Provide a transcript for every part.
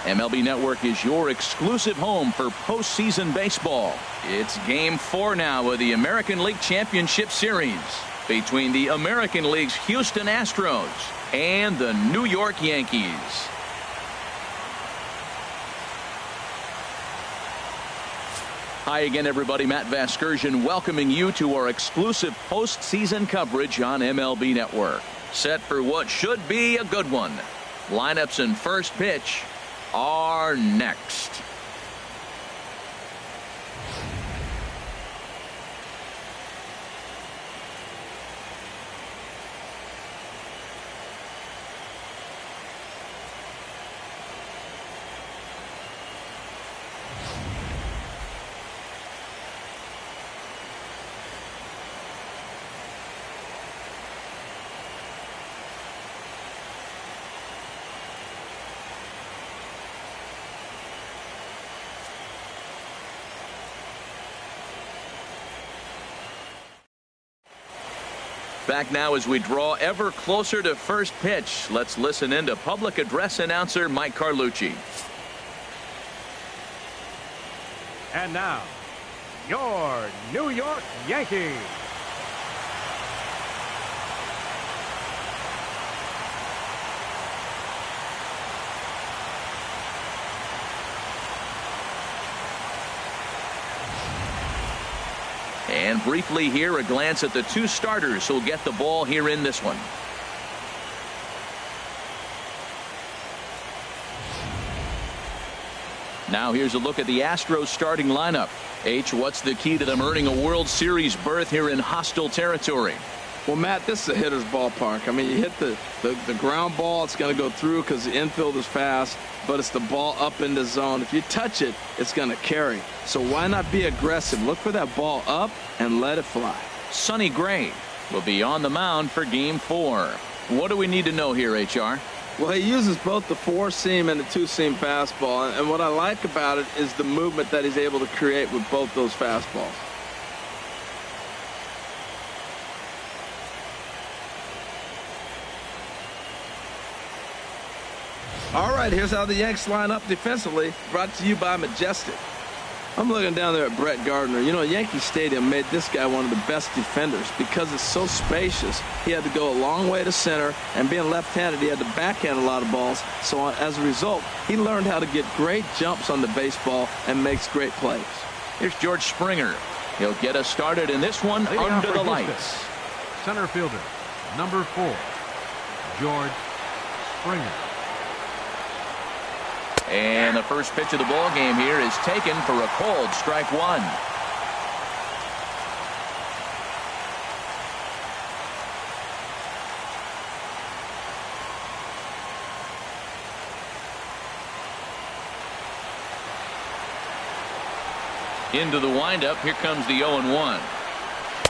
MLB Network is your exclusive home for postseason baseball. It's Game 4 now of the American League Championship Series between the American League's Houston Astros and the New York Yankees. Hi again, everybody. Matt Vasgersian welcoming you to our exclusive postseason coverage on MLB Network. Set for what should be a good one. Lineups and first pitch are next. Back now as we draw ever closer to first pitch. Let's listen in to public address announcer Mike Carlucci. And now, your New York Yankees. And briefly here, a glance at the two starters who'll get the ball here in this one. Now here's a look at the Astros starting lineup. H, what's the key to them earning a World Series berth here in hostile territory? Well, Matt, this is a hitter's ballpark. I mean, you hit the ground ball, it's going to go through because the infield is fast, but it's the ball up in the zone. If you touch it, it's going to carry. So why not be aggressive? Look for that ball up and let it fly. Sonny Gray will be on the mound for Game 4. What do we need to know here, HR? Well, he uses both the four-seam and the two-seam fastball, and what I like about it is the movement that he's able to create with both those fastballs. All right, here's how the Yanks line up defensively, brought to you by Majestic. I'm looking down there at Brett Gardner. You know, Yankee Stadium made this guy one of the best defenders because it's so spacious. He had to go a long way to center, and being left-handed, he had to backhand a lot of balls. So as a result, he learned how to get great jumps on the baseball and makes great plays. Here's George Springer. He'll get us started in this one under the lights. Center fielder, number 4, George Springer. And the first pitch of the ball game here is taken for a cold strike one. Into the windup. Here comes the 0-1.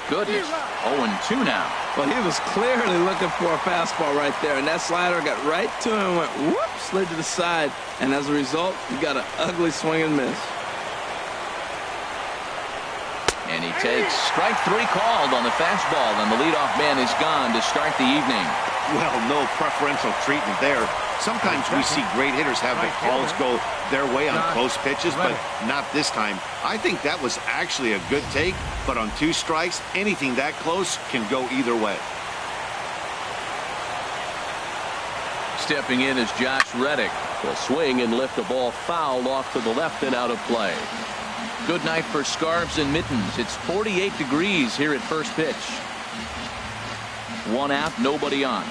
Goodness. 0-2 now. Well, he was clearly looking for a fastball right there, and that slider got right to him and went whoop, slid to the side, and as a result, he got an ugly swing and miss. And he takes strike 3 called on the fastball, and the leadoff man is gone to start the evening. Well, no preferential treatment there. Sometimes we see great hitters have the calls go their way on close pitches, but not this time. I think that was actually a good take, but on 2 strikes, anything that close can go either way. Stepping in is Josh Reddick. Will swing and lift the ball foul off to the left and out of play. Good night for scarves and mittens. It's 48 degrees here at first pitch. 1 out, nobody on.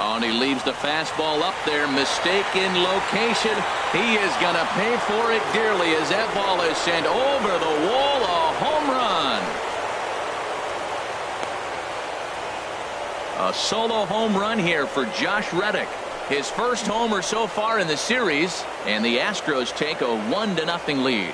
Oh, and he leaves the fastball up there. Mistaken location. He is going to pay for it dearly as that ball is sent over the wall. A home run. A solo home run here for Josh Reddick. His first homer so far in the series, and the Astros take a 1-0 lead.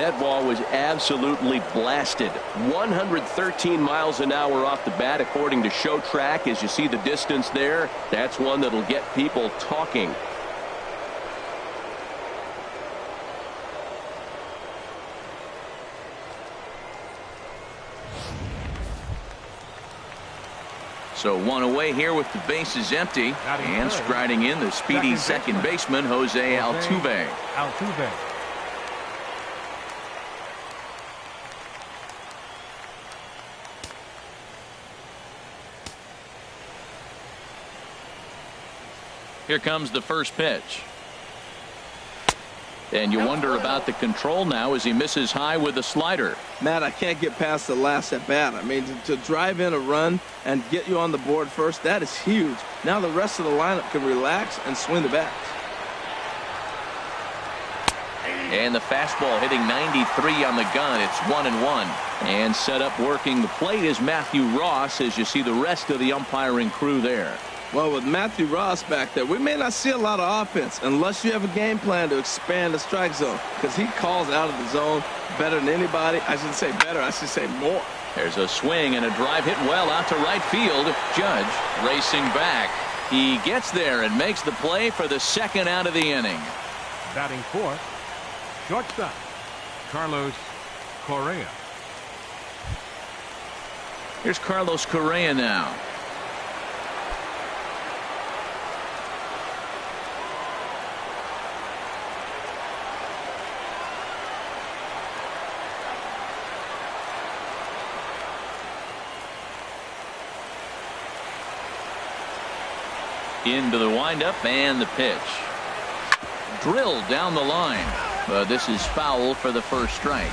That ball was absolutely blasted. 113 miles an hour off the bat, according to Show Track. As you see the distance there, that's one that'll get people talking. So one away here with the bases empty. And striding in the speedy second baseman, Jose Altuve. Here comes the first pitch. And you wonder about the control now as he misses high with a slider. Matt, I can't get past the last at bat. I mean, to drive in a run and get you on the board first, that is huge. Now the rest of the lineup can relax and swing the bats. And the fastball hitting 93 on the gun. It's 1-1. And set up working the plate is Matthew Ross, as you see the rest of the umpiring crew there. Well, with Matthew Ross back there, we may not see a lot of offense unless you have a game plan to expand the strike zone, because he calls out of the zone better than anybody. I shouldn't say better, I should say more. There's a swing and a drive hit well out to right field. Judge racing back. He gets there and makes the play for the second out of the inning. Batting fourth, shortstop, Carlos Correa. Here's Carlos Correa now. Into the windup and the pitch. Drilled down the line. But this is foul for the first strike.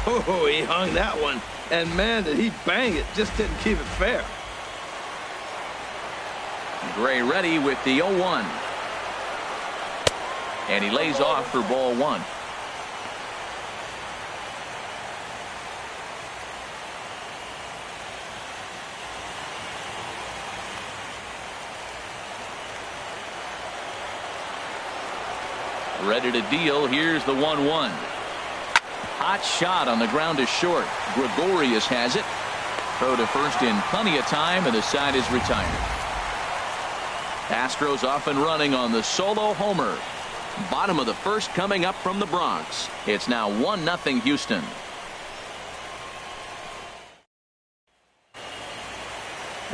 Oh, he hung that one. And man, did he bang it. Just didn't keep it fair. Gray ready with the 0-1. And he lays off for ball one. Ready to deal. Here's the 1-1. Hot shot on the ground is short. Gregorius has it. Throw to first in plenty of time, and the side is retired. Astros off and running on the solo homer. Bottom of the first coming up from the Bronx. It's now 1-0 Houston.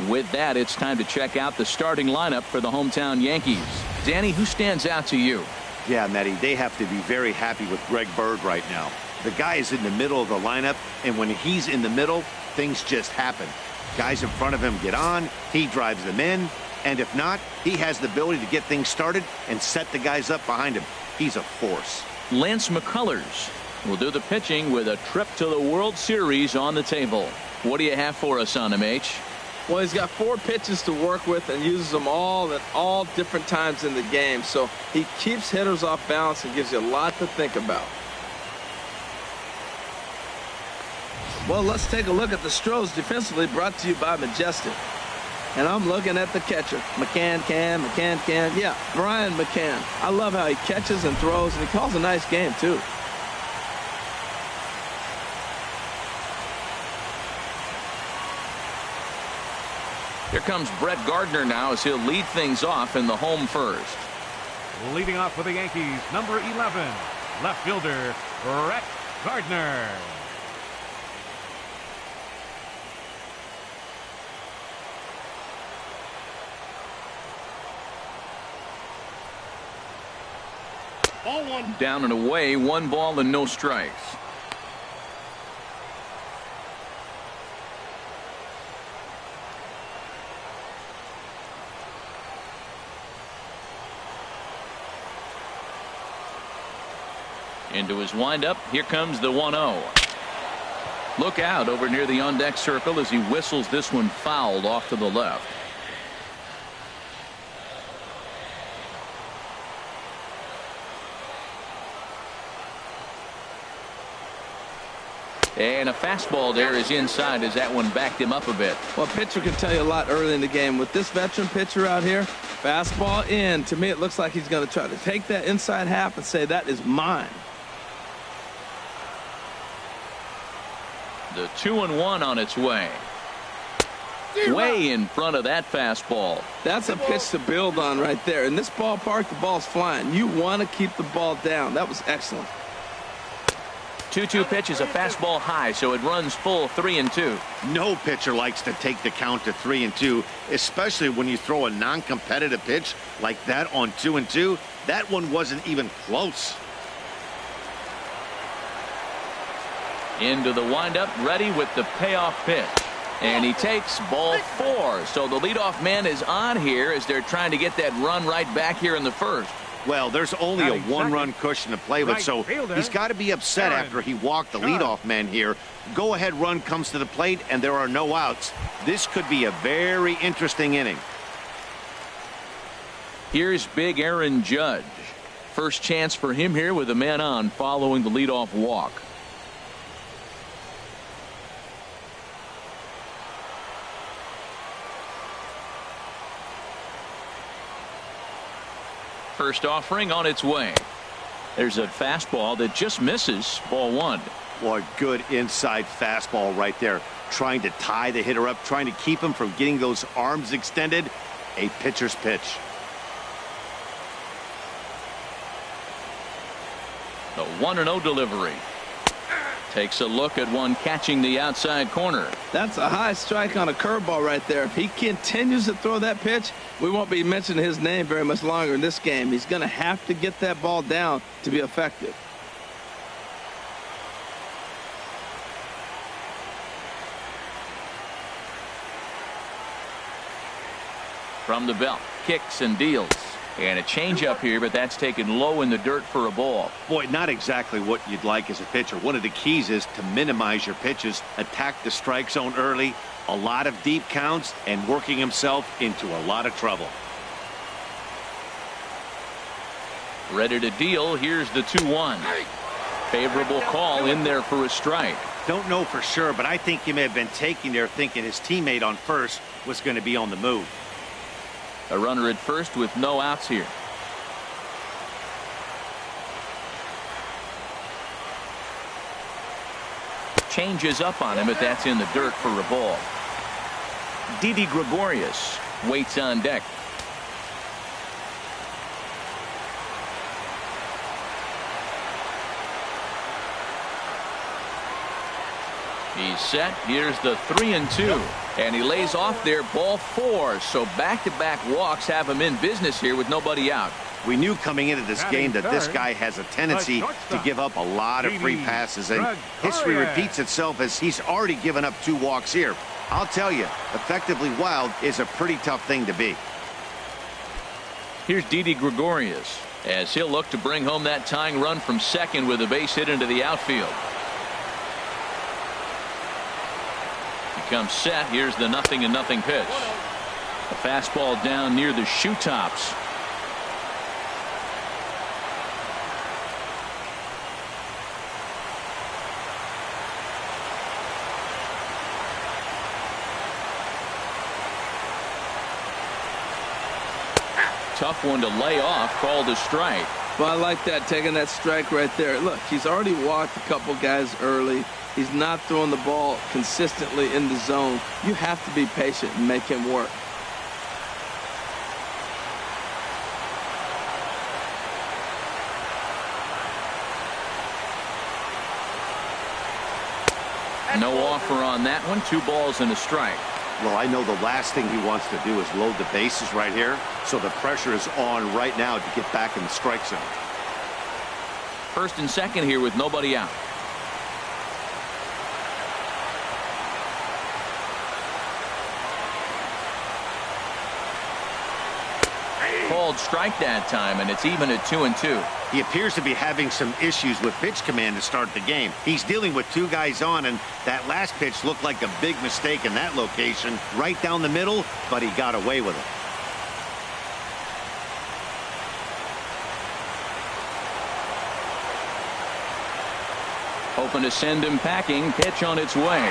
With that, it's time to check out the starting lineup for the hometown Yankees. Danny, who stands out to you? Yeah, Matty, they have to be very happy with Greg Bird right now. The guy is in the middle of the lineup, and when he's in the middle, things just happen. Guys in front of him get on, he drives them in, and if not, he has the ability to get things started and set the guys up behind him. He's a force. Lance McCullers will do the pitching with a trip to the World Series on the table. What do you have for us on him, H? Well, he's got 4 pitches to work with and uses them all at all different times in the game. So he keeps hitters off balance and gives you a lot to think about. Well, let's take a look at the Stros defensively, brought to you by Majestic. And I'm looking at the catcher. McCann. Yeah, Brian McCann. I love how he catches and throws, and he calls a nice game, too. Here comes Brett Gardner now as he'll lead things off in the home first. Leading off for the Yankees, number 11, left fielder, Brett Gardner. Ball one. Down and away, 1 ball and no strikes. Into his windup. Here comes the 1-0. Look out over near the on-deck circle as he whistles this one fouled off to the left. And a fastball there is inside as that one backed him up a bit. Well, pitcher can tell you a lot early in the game. With this veteran pitcher out here, fastball in. To me, it looks like he's going to try to take that inside half and say, that is mine. The 2-1 on its way. Way in front of that fastball. That's a pitch to build on right there. In this ballpark, the ball's flying. You want to keep the ball down. That was excellent. 2-2 pitch is a fastball high, so it runs full 3-2. No pitcher likes to take the count to 3-2, especially when you throw a non-competitive pitch like that on 2-2. That one wasn't even close. Into the windup, ready with the payoff pitch. And he takes ball 4. So the leadoff man is on here as they're trying to get that run right back here in the first. Well, there's only a one-run cushion to play with, so he's got to be upset after he walked the leadoff man here. Go-ahead run comes to the plate, and there are no outs. This could be a very interesting inning. Here's big Aaron Judge. First chance for him here with a man on following the leadoff walk. First offering on its way. There's a fastball that just misses. Ball 1. Boy, good inside fastball right there. Trying to tie the hitter up, trying to keep him from getting those arms extended. A pitcher's pitch. The 1-0 delivery. Takes a look at one catching the outside corner. That's a high strike on a curveball right there. If he continues to throw that pitch, we won't be mentioning his name very much longer in this game. He's going to have to get that ball down to be effective. From the belt, kicks and deals. And a changeup here, but that's taken low in the dirt for a ball. Boy, not exactly what you'd like as a pitcher. One of the keys is to minimize your pitches, attack the strike zone early, a lot of deep counts, and working himself into a lot of trouble. Ready to deal. Here's the 2-1. Favorable call in there for a strike. Don't know for sure, but I think he may have been taking there thinking his teammate on first was going to be on the move. A runner at first with no outs here. Changes up on him, but that's in the dirt for a ball. Didi Gregorius waits on deck. He's set. Here's the 3-2. And he lays off there, ball 4. So back-to-back walks have him in business here with nobody out. We knew coming into this game that this guy has a tendency to give up a lot of free passes. And history repeats itself as he's already given up 2 walks here. I'll tell you, effectively wild is a pretty tough thing to be. Here's Didi Gregorius as he'll look to bring home that tying run from second with a base hit into the outfield. Comes set. Here's the 0-0 pitch. A fastball down near the shoe tops. Tough one to lay off, called a strike. Well, I like that, taking that strike right there. Look, he's already walked a couple guys early. He's not throwing the ball consistently in the zone. You have to be patient and make him work. No offer on that one. 2 balls and a strike. Well, I know the last thing he wants to do is load the bases right here. So the pressure is on right now to get back in the strike zone. First and second here with nobody out. Called strike that time, and it's even at 2-2. He appears to be having some issues with pitch command to start the game. He's dealing with 2 guys on, and that last pitch looked like a big mistake in that location, right down the middle, but he got away with it. Hoping to send him packing. Pitch on its way.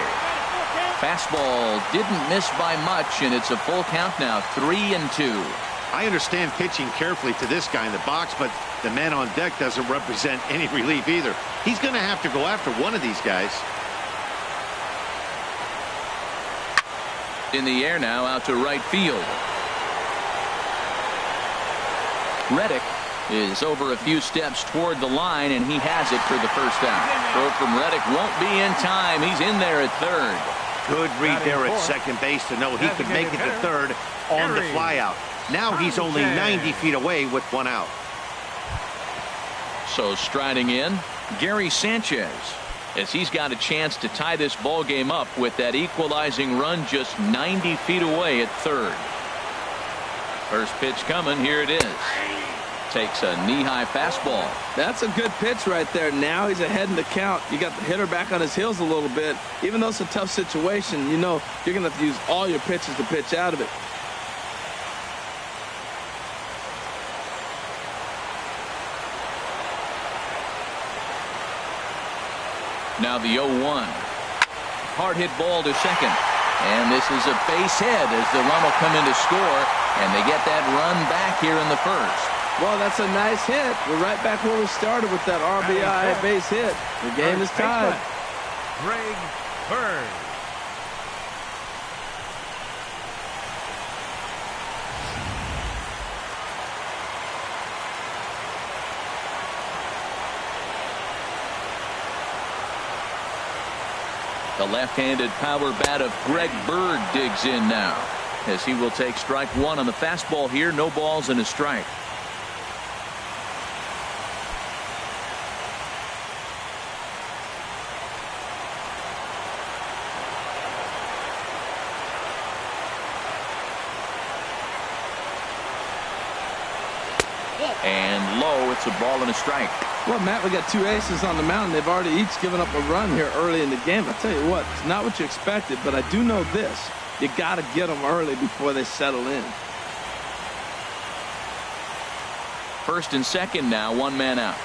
Fastball didn't miss by much, and it's a full count now. 3-2. I understand pitching carefully to this guy in the box, but the man on deck doesn't represent any relief either. He's going to have to go after one of these guys. In the air now, out to right field. Reddick is over a few steps toward the line, and he has it for the first out. Throw from Reddick won't be in time. He's in there at third. Good read there at second base to know he could make it to third on the flyout. Now he's only 90 feet away with one out. So striding in, Gary Sanchez, as he's got a chance to tie this ball game up with that equalizing run just 90 feet away at third. First pitch coming. Here it is. Takes a knee-high fastball. That's a good pitch right there. Now he's ahead in the count. You got the hitter back on his heels a little bit. Even though it's a tough situation, you know you're going to have to use all your pitches to pitch out of it. Now the 0-1. Hard hit ball to second. And this is a base hit as the run will come in to score. And they get that run back here in the first. Well, that's a nice hit. We're right back where we started with that RBI base hit. The game is tied. Greg Bird. The left-handed power bat of Greg Bird digs in now, as he will take strike one on the fastball here. No balls and a strike. And low, it's a ball and a strike. Well, Matt, we got two aces on the mound. They've already each given up a run here early in the game. I tell you what, it's not what you expected, but I do know this. You got to get them early before they settle in. First and second now, one man out.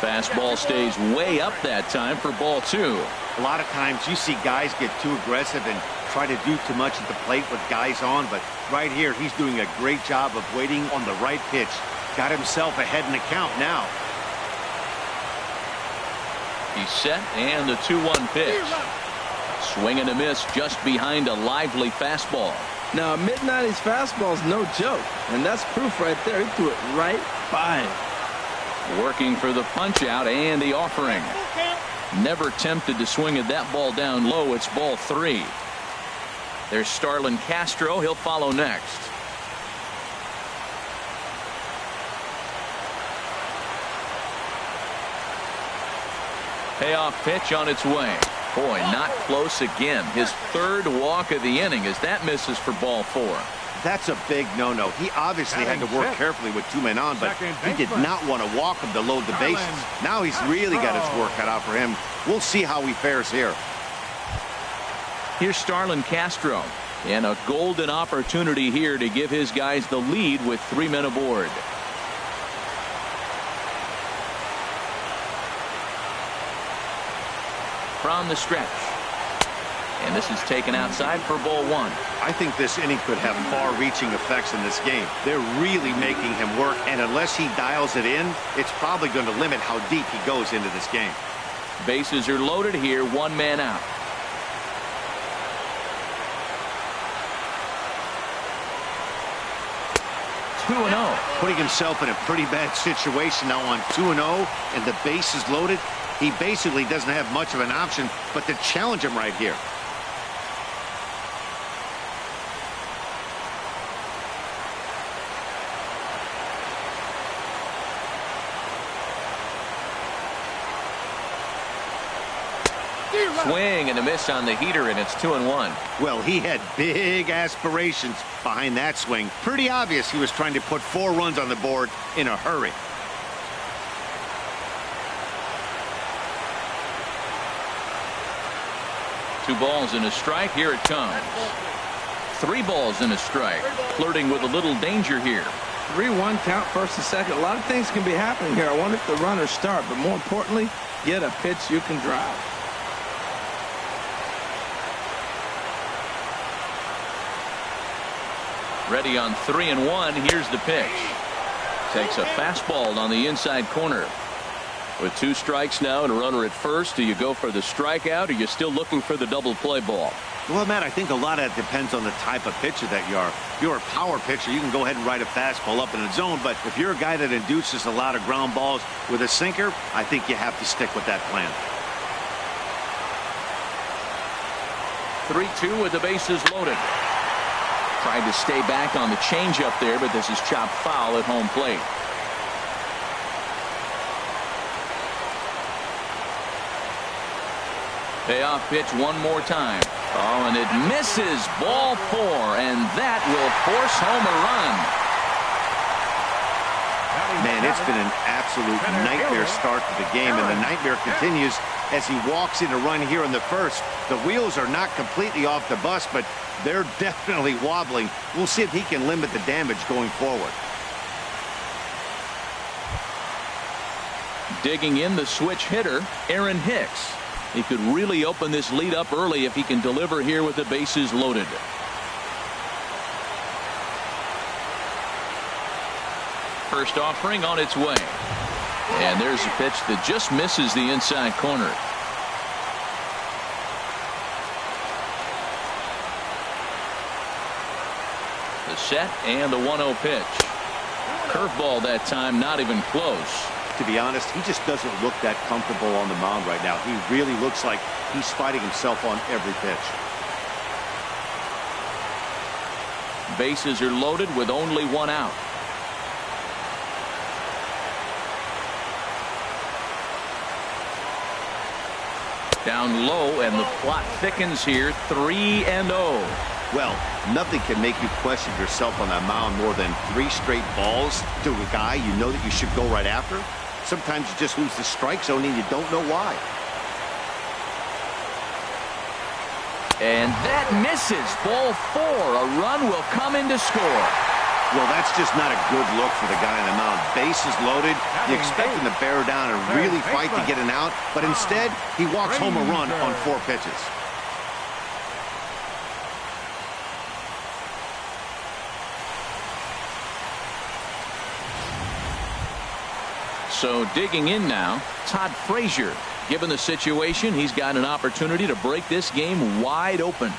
Fastball stays way up that time for ball two. A lot of times you see guys get too aggressive and try to do too much at the plate with guys on, but right here he's doing a great job of waiting on the right pitch. Got himself ahead in the count now. He's set, and the 2-1 pitch. Swing and a miss just behind a lively fastball. Now, a mid-90s fastball is no joke, and that's proof right there. He threw it right by him. Working for the punch out and the offering. Never tempted to swing at that ball down low. It's ball three. There's Starlin Castro. He'll follow next. Payoff pitch on its way. Boy, not close again. His third walk of the inning as that misses for ball four. That's a big no-no. He obviously had to work carefully with two men on, but he did not want to walk him to load the bases. Now he's really got his work cut out for him. We'll see how he fares here. Here's Starlin Castro, and a golden opportunity here to give his guys the lead with 3 men aboard. From the stretch. And this is taken outside for ball one. I think this inning could have far-reaching effects in this game. They're really making him work, and unless he dials it in, it's probably going to limit how deep he goes into this game. Bases are loaded here, one man out. Two and 0. Putting himself in a pretty bad situation now on 2-0, and the base is loaded. He basically doesn't have much of an option but to challenge him right here. Swing and a miss on the heater, and it's 2-1. Well, he had big aspirations behind that swing. Pretty obvious he was trying to put 4 runs on the board in a hurry. Two balls and a strike. Here it comes. 3 balls and a strike. Flirting with a little danger here. 3-1 count, first and second. A lot of things can be happening here. I wonder if the runners start, but more importantly, get a pitch you can drive. Ready on 3-1. Here's the pitch. Takes a fastball on the inside corner. With 2 strikes now and a runner at first, do you go for the strikeout, or are you still looking for the double play ball? Well, Matt, I think a lot of that depends on the type of pitcher that you are. If you're a power pitcher, you can go ahead and ride a fastball up in the zone. But if you're a guy that induces a lot of ground balls with a sinker, I think you have to stick with that plan. 3-2 with the bases loaded. Tried to stay back on the changeup there, but this is chopped foul at home plate. Payoff pitch one more time. Oh, and it misses. Ball 4, and that will force home a run. Man, it's been an absolute nightmare start to the game, and the nightmare continues as he walks in a run here in the first. The wheels are not completely off the bus, but they're definitely wobbling. We'll see if he can limit the damage going forward. Digging in the switch hitter, Aaron Hicks. He could really open this lead up early if he can deliver here with the bases loaded. First offering on its way. And there's a pitch that just misses the inside corner. The set and the 1-0 pitch. Curveball that time, not even close. To be honest, he just doesn't look that comfortable on the mound right now. He really looks like he's fighting himself on every pitch. Bases are loaded with only 1 out. Down low, and the plot thickens here. 3-0. Well, nothing can make you question yourself on that mound more than 3 straight balls to a guy you know that you should go right after. Sometimes you just lose the strike zone and you don't know why. And that misses. Ball 4. A run will come in to score. Well, that's just not a good look for the guy on the mound. Bases loaded. You expect him to bear down and really fight to get an out, but instead he walks home a run on 4 pitches. So digging in now, Todd Frazier. Given the situation, he's got an opportunity to break this game wide open.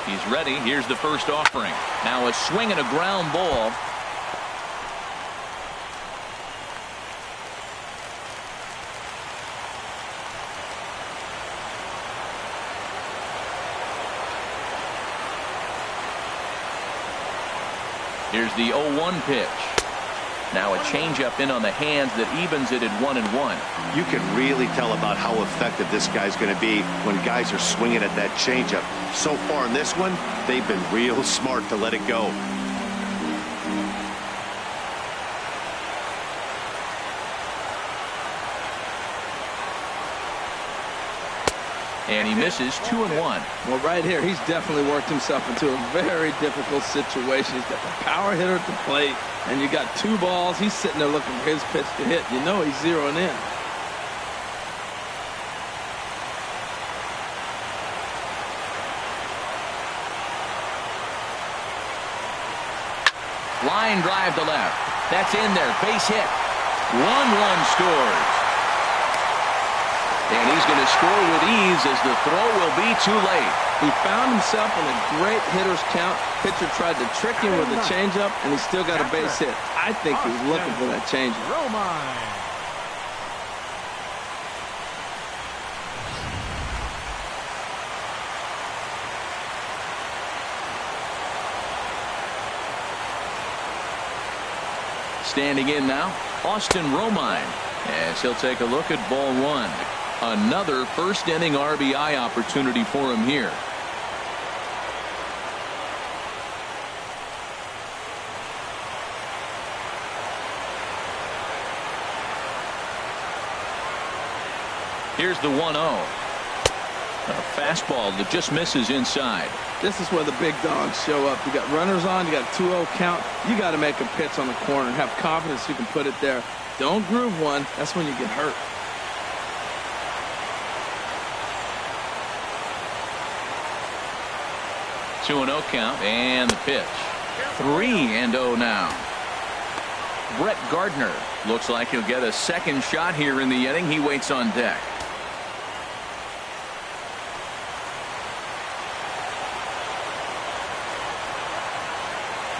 He's ready. Here's the first offering. Now a swing and a ground ball. Here's the 0-1 pitch. Now a changeup in on the hands that evens it at 1-1. You can really tell about how effective this guy's going to be when guys are swinging at that changeup. So far in this one, they've been real smart to let it go. And he misses 2-1. Well, right here, he's definitely worked himself into a very difficult situation. He's got the power hitter at the plate, and you got 2 balls. He's sitting there looking for his pitch to hit. You know he's zeroing in. Line drive to left. That's in there. Base hit. 1 run scores. And he's going to score with ease as the throw will be too late. He found himself in a great hitter's count. Pitcher tried to trick him with a changeup, and he still got a base hit. I think he was looking for that changeup. Standing in now, Austin Romine, as he'll take a look at ball 1. Another first inning RBI opportunity for him here. Here's the 1-0. A fastball that just misses inside. This is where the big dogs show up. You got runners on, you got a 2-0 count. You got to make a pitch on the corner and have confidence you can put it there. Don't groove one. That's when you get hurt. Two and 0 count, and the pitch. 3-0 now. Brett Gardner looks like he'll get a second shot here in the inning. He waits on deck.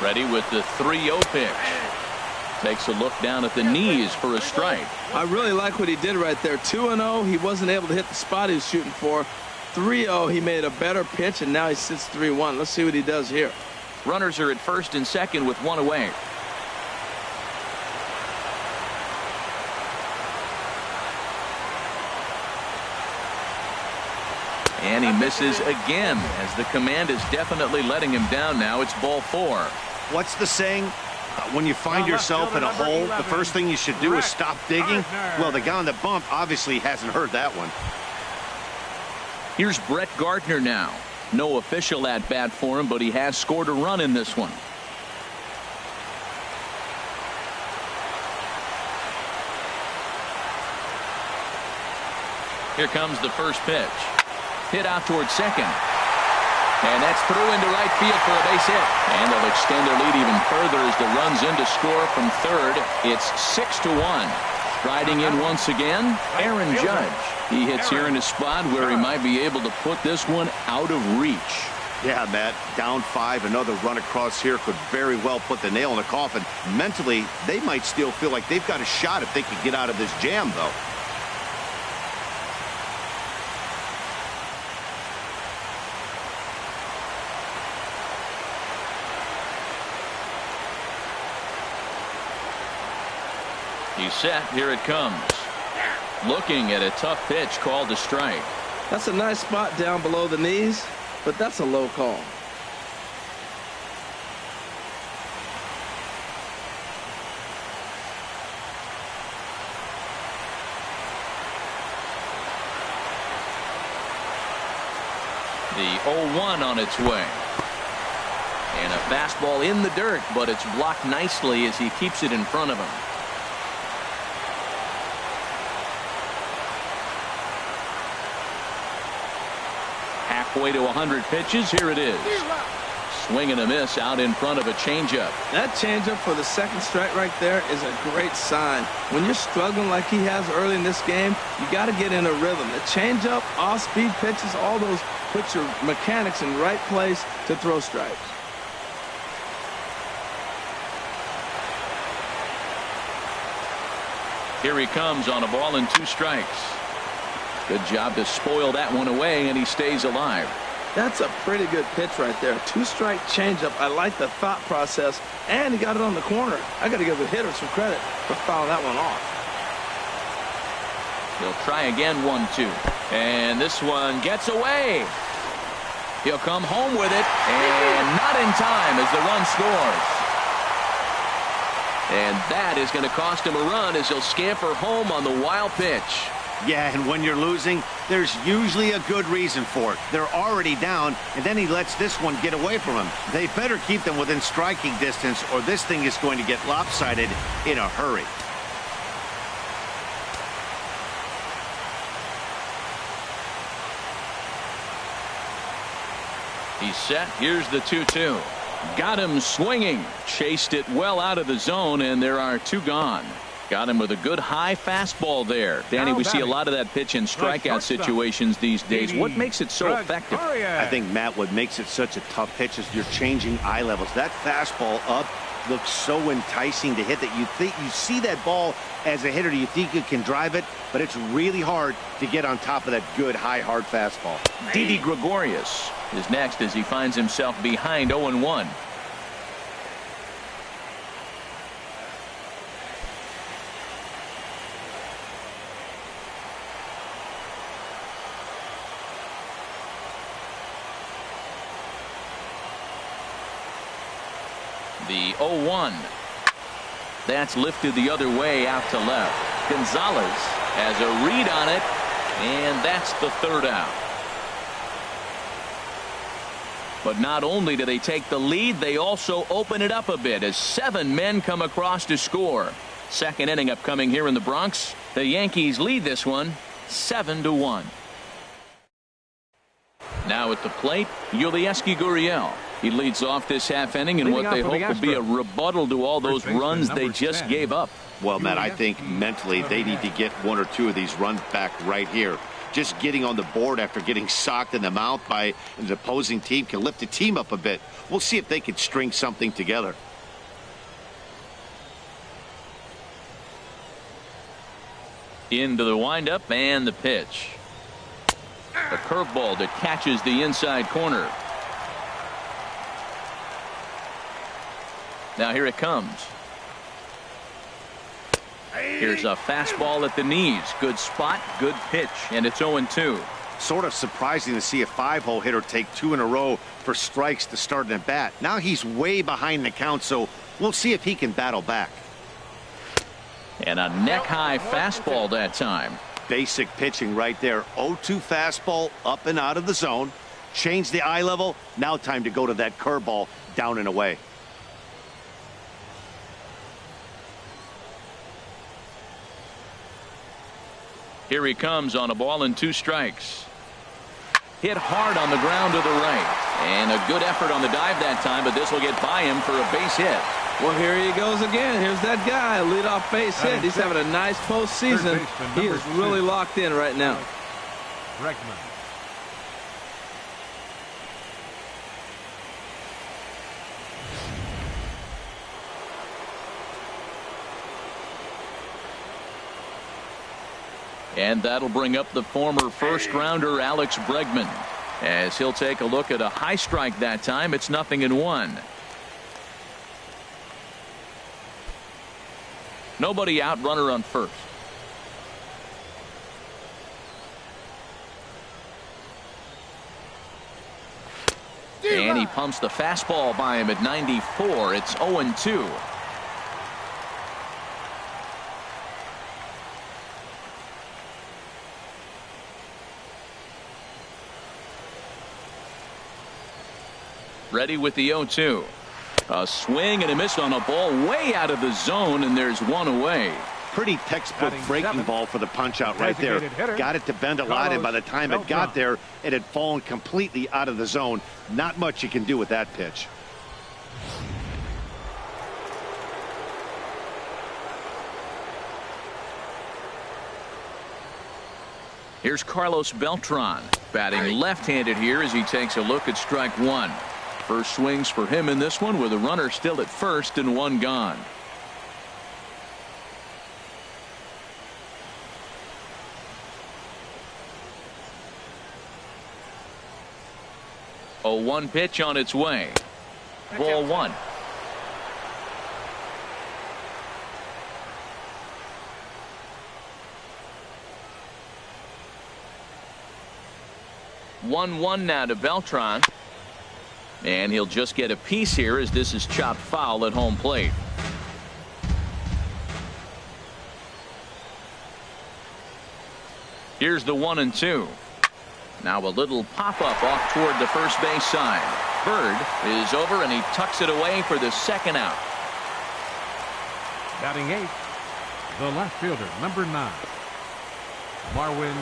Ready with the 3-0 pitch. Takes a look down at the knees for a strike. I really like what he did right there. 2-0, he wasn't able to hit the spot he was shooting for. 3-0, he made a better pitch, and now he sits 3-1. Let's see what he does here. Runners are at first and second with one away. And he misses again, as the command is definitely letting him down now. It's ball 4. What's the saying? When you find yourself in a hole, the first thing you should do is stop digging. Well, the guy on the bump obviously hasn't heard that one. Here's Brett Gardner now. No official at-bat for him, but he has scored a run in this one. Here comes the first pitch. Hit out towards second. And that's through into right field for a base hit. And they'll extend their lead even further as the run's in to score from third. It's 6-1. Striding in once again, Aaron Judge. He hits here in a spot where he might be able to put this one out of reach. Yeah, Matt, down 5, another run across here could very well put the nail in the coffin. Mentally, they might still feel like they've got a shot if they could get out of this jam, though. He's set. Here it comes. Looking at a tough pitch called a strike. That's a nice spot down below the knees, but that's a low call. The 0-1 on its way. And a fastball in the dirt, but it's blocked nicely as he keeps it in front of him. Halfway to 100 pitches. Here it is. Swing and a miss out in front of a changeup. That changeup for the second strike right there is a great sign. When you're struggling like he has early in this game, you got to get in a rhythm. The changeup, off-speed pitches, all those put your mechanics in right place to throw strikes. Here he comes on a ball and 2 strikes. Good job to spoil that one away, and he stays alive. That's a pretty good pitch right there. 2-strike changeup. I like the thought process, and he got it on the corner. I got to give the hitter some credit for fouling that one off. He'll try again, 1-2. And this one gets away. He'll come home with it, and not in time as the run scores. And that is going to cost him a run as he'll scamper home on the wild pitch. Yeah, and when you're losing, there's usually a good reason for it. They're already down, and then he lets this one get away from him. They better keep them within striking distance, or this thing is going to get lopsided in a hurry. He's set. Here's the 2-2. Got him swinging. Chased it well out of the zone, and there are 2 gone. Got him with a good high fastball there. Danny, we see a lot of that pitch in strikeout situations these days. What makes it so effective? I think, Matt, what makes it such a tough pitch is you're changing eye levels. That fastball up looks so enticing to hit that you see that ball as a hitter, you think you can drive it, but it's really hard to get on top of that good high hard fastball. Didi Gregorius is next as he finds himself behind 0-1. The 0-1. That's lifted the other way out to left. Gonzalez has a read on it, and that's the 3rd out. But not only do they take the lead, they also open it up a bit as 7 men come across to score. Second inning upcoming here in the Bronx. The Yankees lead this one 7-1. Now at the plate, Yulieski Gurriel. He leads off this half inning in what they hope will be a rebuttal to all those runs they just gave up. Well, Matt, I think mentally they need to get 1 or 2 of these runs back right here. Just getting on the board after getting socked in the mouth by an opposing team can lift the team up a bit. We'll see if they can string something together. Into the windup and the pitch. A curveball that catches the inside corner. Now here it comes. Here's a fastball at the knees. Good spot, good pitch, and it's 0-2. Sort of surprising to see a 5-hole hitter take 2 in a row for strikes to start an at bat. Now he's way behind the count, so we'll see if he can battle back. And a neck-high fastball that time. Basic pitching right there. 0-2 fastball up and out of the zone. Change the eye level. Now time to go to that curveball down and away. Here he comes on a ball and 2 strikes. Hit hard on the ground to the right. And a good effort on the dive that time, but this will get by him for a base hit. Well, here he goes again. Here's that guy, leadoff base hit. He's having a nice postseason. He is really locked in right now. Bregman. And that'll bring up the former first-rounder Alex Bregman. As he'll take a look at a high strike that time. It's 0-1. Nobody out, runner on first. And he pumps the fastball by him at 94. It's 0-2. Ready with the 0-2. A swing and a miss on a ball way out of the zone, and there's 1 away. Pretty textbook breaking ball for the punch out right there. Got it to bend a lot, and by the time it got there, it had fallen completely out of the zone. Not much you can do with that pitch. Here's Carlos Beltran batting left-handed here as he takes a look at strike 1. First swings for him in this one with a runner still at first and 1 gone. A 1 pitch on its way. Ball 1. One now to Beltran. And he'll just get a piece here as this is chopped foul at home plate. Here's the 1-2. Now a little pop-up off toward the first base side. Bird is over and he tucks it away for the second out. Batting 8th, the left fielder, number 9, Marwin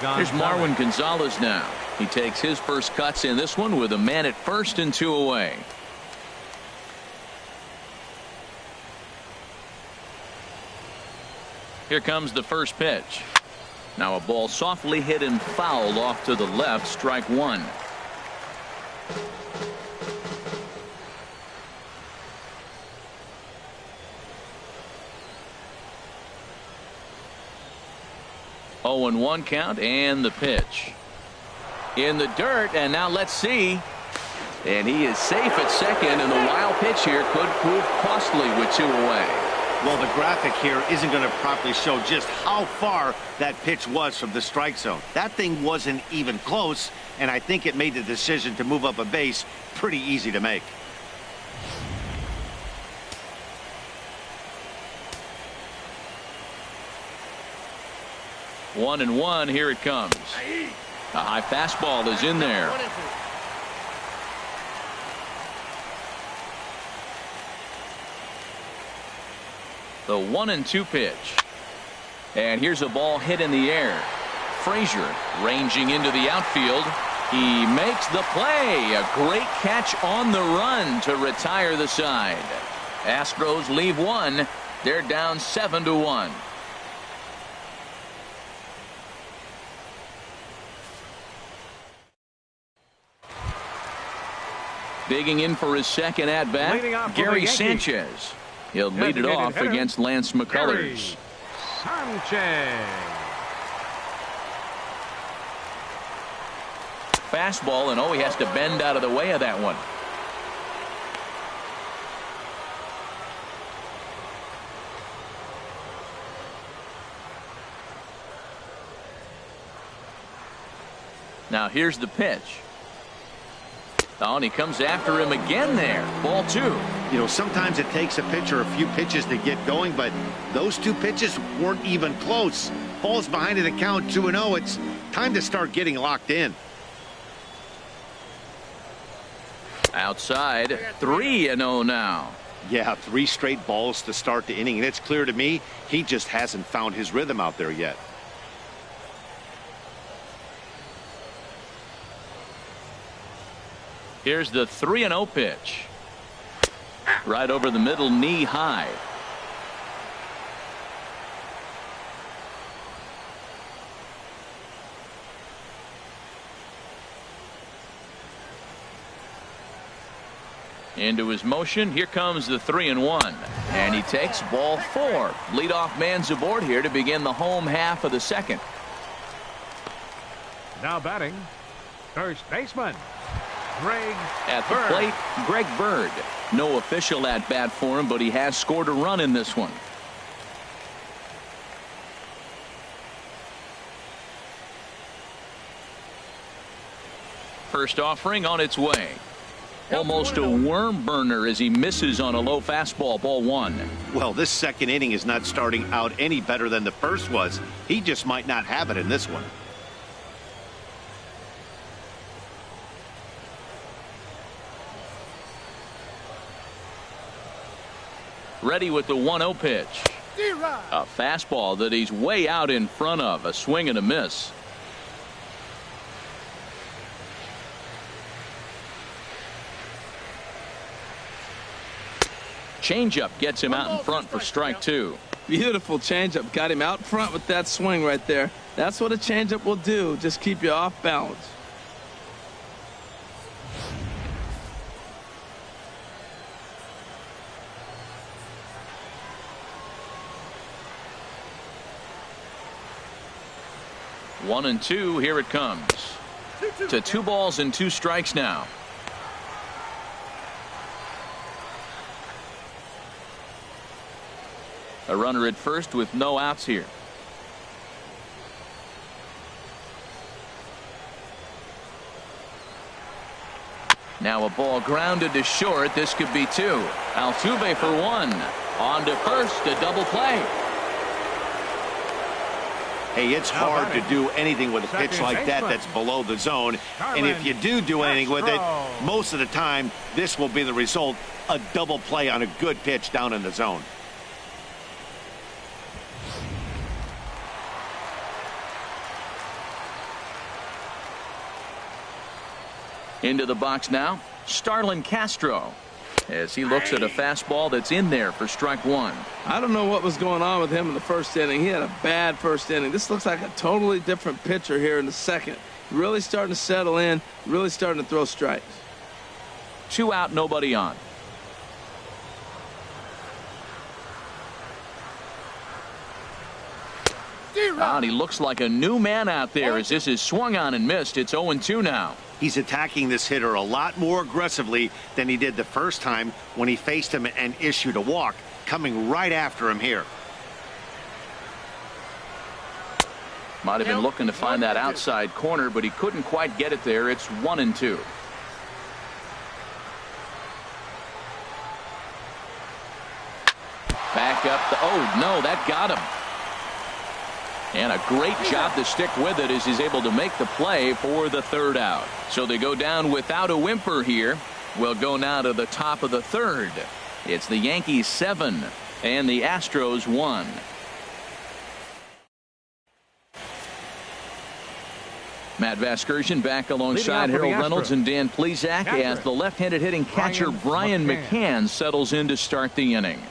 Gonzalez. Here's Marwin Gonzalez now. He takes his first cuts in this one with a man at first and 2 away. Here comes the first pitch. Now a ball softly hit and fouled off to the left. Strike 1. Oh, and 1 count and the pitch. In the dirt, and now let's see. And he is safe at second, and the wild pitch here could prove costly with 2 away. Well, the graphic here isn't going to properly show just how far that pitch was from the strike zone. That thing wasn't even close, and I think it made the decision to move up a base pretty easy to make. One and one, here it comes. A high fastball is in there. The 1-2 pitch. And here's a ball hit in the air. Frazier ranging into the outfield. He makes the play. A great catch on the run to retire the side. Astros leave one. They're down 7-1. Digging in for his second at bat, Gary Sanchez. He'll lead it off against Lance McCullers. Sanchez. Fastball, and oh, he has to bend out of the way of that one. Now here's the pitch. Oh, and he comes after him again there. Ball 2. You know, sometimes it takes a pitcher a few pitches to get going, but those 2 pitches weren't even close. Falls behind at the count 2-0. It's time to start getting locked in. Outside, 3-0 now. Yeah, 3 straight balls to start the inning, and it's clear to me he just hasn't found his rhythm out there yet. Here's the 3-0 pitch. Right over the middle, knee high. Into his motion. Here comes the 3-1. And he takes ball 4. Leadoff man's aboard here to begin the home half of the second. Now batting, first baseman, Greg At the Bird. plate, Greg Bird. No official at bat for him, but he has scored a run in this one. First offering on its way. Almost a worm burner as he misses on a low fastball. Ball 1. Well, this second inning is not starting out any better than the first was. He just might not have it in this one. Ready with the 1-0 pitch. A fastball that he's way out in front of. A swing and a miss. Changeup gets him out in front for strike 2. Beautiful changeup. Got him out front with that swing right there. That's what a changeup will do. Just keep you off balance. One and 2. Here it comes. To 2 balls and 2 strikes now. A runner at first with no outs here. Now a ball grounded to short. This could be 2. Altuve for 1. On to first. A double play. Hey, it's hard to do anything with a pitch like that that's below the zone. And if you do anything with it, most of the time, this will be the result. A double play on a good pitch down in the zone. Into the box now, Starlin Castro, as he looks at a fastball that's in there for strike 1. I don't know what was going on with him in the first inning. He had a bad first inning. This looks like a totally different pitcher here in the second. Really starting to settle in, really starting to throw strikes. 2 out, nobody on. And he looks like a new man out there as this is swung on and missed. It's 0-2 now. He's attacking this hitter a lot more aggressively than he did the first time when he faced him and issued a walk, coming right after him here. Might have been looking to find that outside corner, but he couldn't quite get it there. It's 1-2. Back up. Oh, no, that got him. And a great job to stick with it as he's able to make the play for the 3rd out. So they go down without a whimper here. We'll go now to the top of the 3rd. It's the Yankees 7, and the Astros won. Matt Vasgersian back alongside Harold Reynolds and Dan Plesac as the left-handed hitting catcher Brian McCann settles in to start the inning.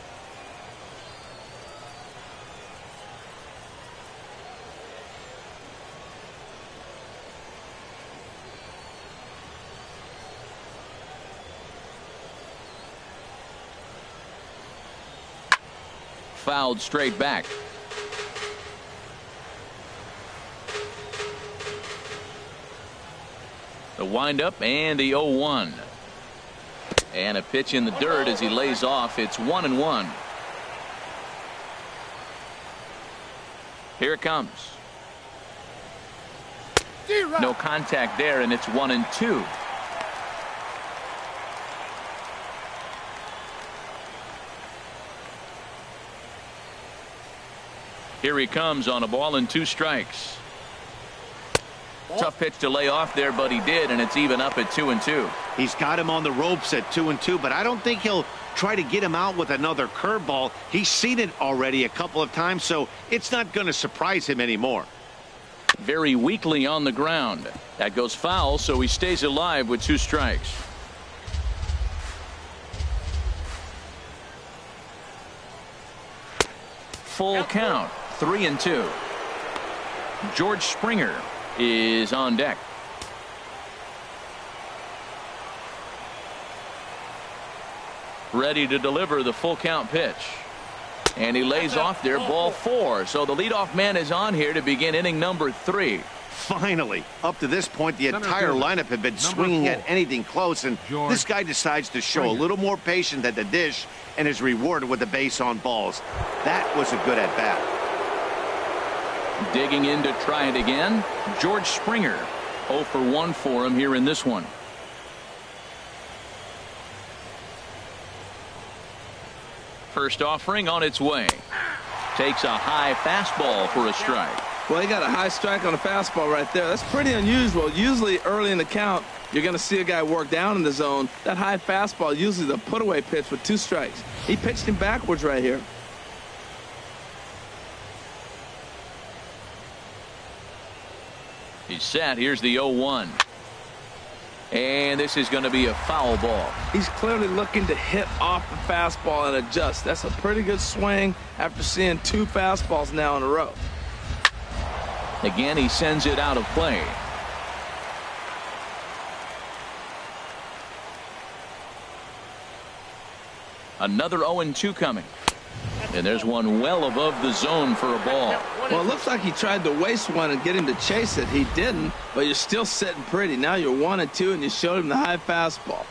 Fouled straight back. The windup and the 0-1. And a pitch in the dirt as he lays off. It's 1-1. Here it comes. No contact there, and it's 1-2. Here he comes on a ball and 2 strikes. Tough pitch to lay off there, but he did, and it's even up at 2-2. He's got him on the ropes at 2-2, but I don't think he'll try to get him out with another curveball. He's seen it already a couple of times, so it's not going to surprise him anymore. Very weakly on the ground. That goes foul, so he stays alive with 2 strikes. Full count, 3-2. George Springer is on deck. Ready to deliver the full count pitch. And he lays off there, ball 4. So the leadoff man is on here to begin inning number 3. Finally, up to this point, the entire lineup had been swinging at anything close, and this guy decides to show a little more patience at the dish and is rewarded with a base on balls. That was a good at-bat. Digging in to try it again, George Springer. 0 for 1 for him here in this one. First offering on its way. Takes a high fastball for a strike. Well, he got a high strike on a fastball right there. That's pretty unusual. Usually early in the count, you're going to see a guy work down in the zone. That high fastball, usually the put-away pitch with 2 strikes. He pitched him backwards right here. He's set. Here's the 0-1. And this is going to be a foul ball. He's clearly looking to hit off the fastball and adjust. That's a pretty good swing after seeing 2 fastballs now in a row. Again, he sends it out of play. Another 0-2 coming. And there's one well above the zone for a ball. Well, it looks like he tried to waste one and get him to chase it. He didn't, but you're still sitting pretty. Now you're 1-2, and you showed him the high fastball.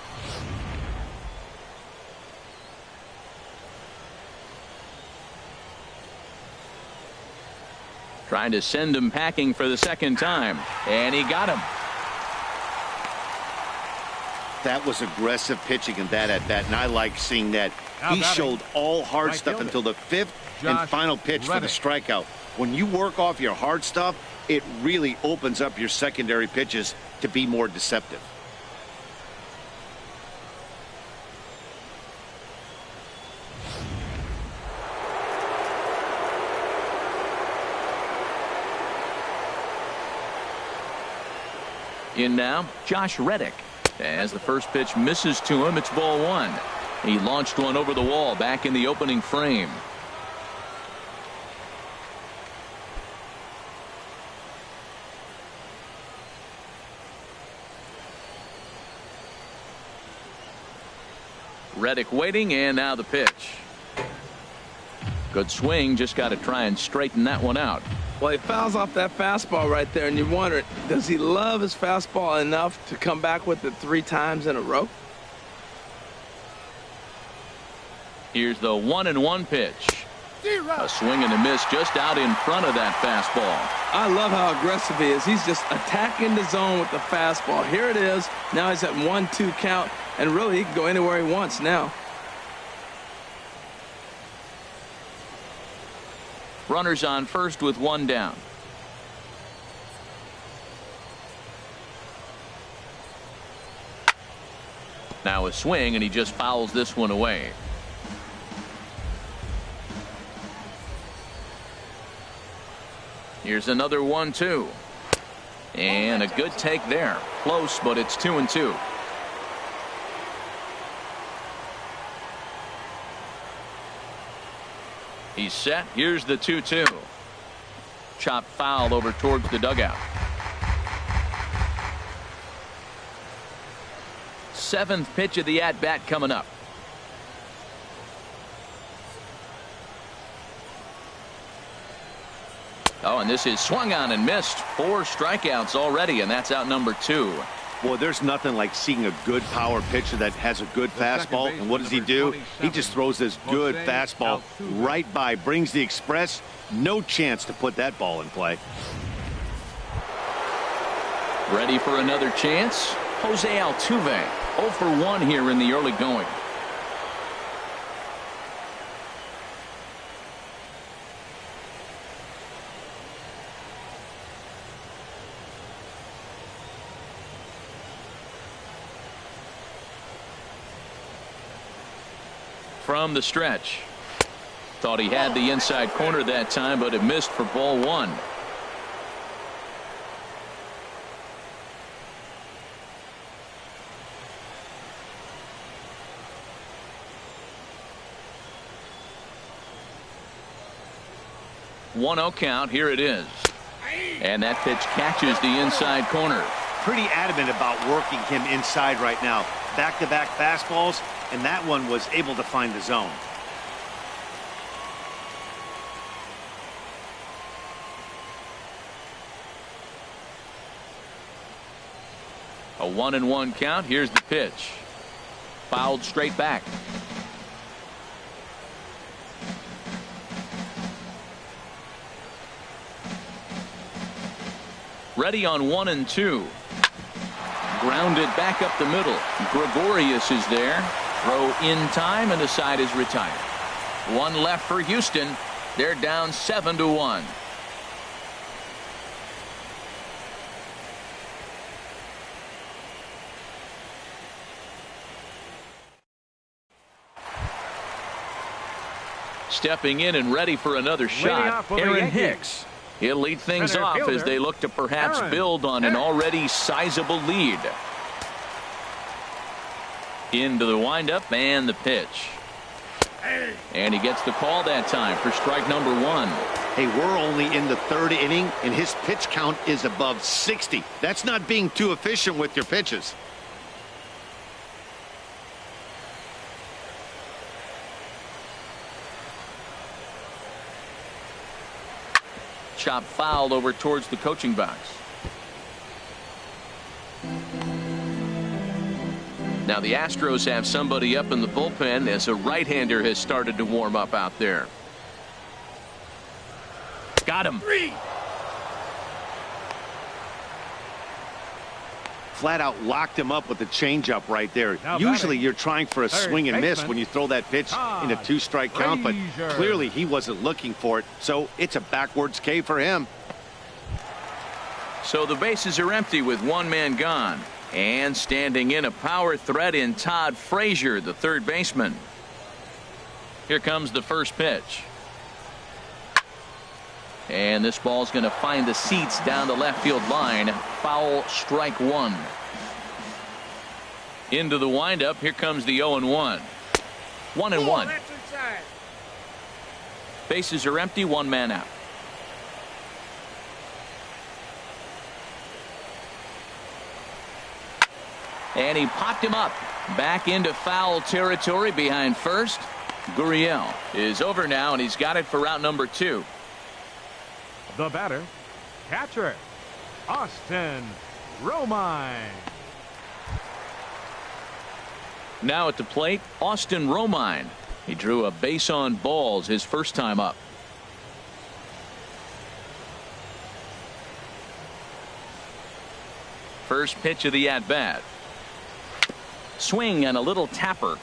Trying to send him packing for the second time. And he got him. That was aggressive pitching in that at-bat, and I like seeing that. He showed all hard stuff until the 5th and final pitch for the strikeout. When you work off your hard stuff, it really opens up your secondary pitches to be more deceptive. In now, Josh Reddick. As the first pitch misses to him, it's ball 1. He launched one over the wall back in the opening frame. Reddick waiting, and now the pitch. Good swing, just got to try and straighten that one out. Well, he fouls off that fastball right there, and you wonder, does he love his fastball enough to come back with it 3 times in a row? Here's the 1-1 pitch. A swing and a miss just out in front of that fastball. I love how aggressive he is. He's just attacking the zone with the fastball. Here it is. Now he's at 1-2 count, and really he can go anywhere he wants now. Runners on first with 1 down. Now a swing, and he just fouls this one away. Here's another 1-2. And a good take there. Close, but it's 2-2. He's set. Here's the 2-2. Chop foul over towards the dugout. 7th pitch of the at-bat coming up. Oh, and this is swung on and missed. 4 strikeouts already, and that's out number 2. Boy, there's nothing like seeing a good power pitcher that has a good fastball. And what does he do? He just throws this good fastball right by, brings the express. No chance to put that ball in play. Ready for another chance? Jose Altuve, 0 for 1 here in the early going. From the stretch. Thought he had the inside corner that time, but it missed for ball 1. One 0 count. Here it is. And that pitch catches the inside corner. Pretty adamant about working him inside right now. Back-to-back fastballs, and that one was able to find the zone. A 1-1 count. Here's the pitch. Fouled straight back. Ready on 1-2. Grounded back up the middle. Gregorius is there. Throw in time, and the side is retired. 1 left for Houston. They're down 7-1. Stepping in and ready for another shot, Aaron Hicks. He'll lead things off as they look to perhaps build on an already sizable lead. Into the windup and the pitch. And he gets the call that time for strike number 1. Hey, we're only in the 3rd inning, and his pitch count is above 60. That's not being too efficient with your pitches. Chop fouled over towards the coaching box. Now the Astros have somebody up in the bullpen as a right-hander has started to warm up out there. Got him. Flat out locked him up with the changeup right there. Usually you're trying for a swing and miss when you throw that pitch in a 2-strike count, but clearly he wasn't looking for it, so it's a backwards K for him. So the bases are empty with 1 man gone, and standing in a power threat in Todd Frazier, the 3rd baseman. Here comes the first pitch. And this ball's going to find the seats down the left field line. Foul, strike 1. Into the windup. Here comes the 0-1. 1-1. Bases are empty. 1 man out. And he popped him up. Back into foul territory behind first. Gurriel is over now, and he's got it for route number 2. The batter, catcher, Austin Romine. Now at the plate, Austin Romine. He drew a base on balls his first time up. First pitch of the at-bat. Swing and a little tapper.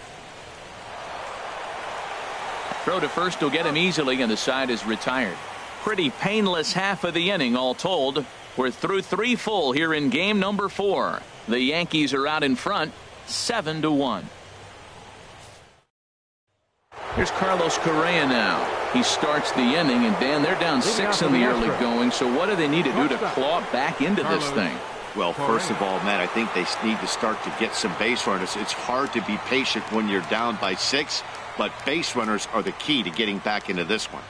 Throw to first will get him easily, and the side is retired. Pretty painless half of the inning all told. We're through 3 full here in game number 4. The Yankees are out in front 7-1. Here's Carlos Correa now. He starts the inning, and Dan, they're down 6 in the early going. So what do they need to do to claw back into this thing? Well, first of all, Matt, I think they need to start to get some base runners. It's hard to be patient when you're down by 6, but base runners are the key to getting back into this one.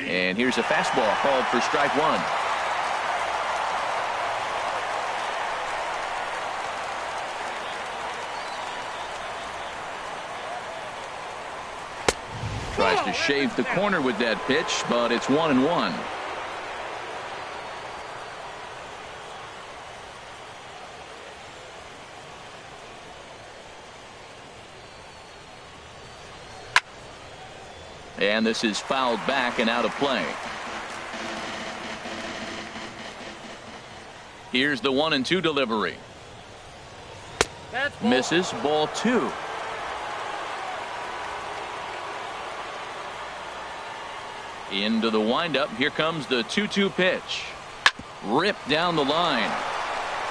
And here's a fastball called for strike 1. Tries to shave the corner with that pitch, but it's 1-1. And this is fouled back and out of play. Here's the 1-2 delivery. Misses, ball 2. Into the windup. Here comes the 2-2 pitch. Ripped down the line.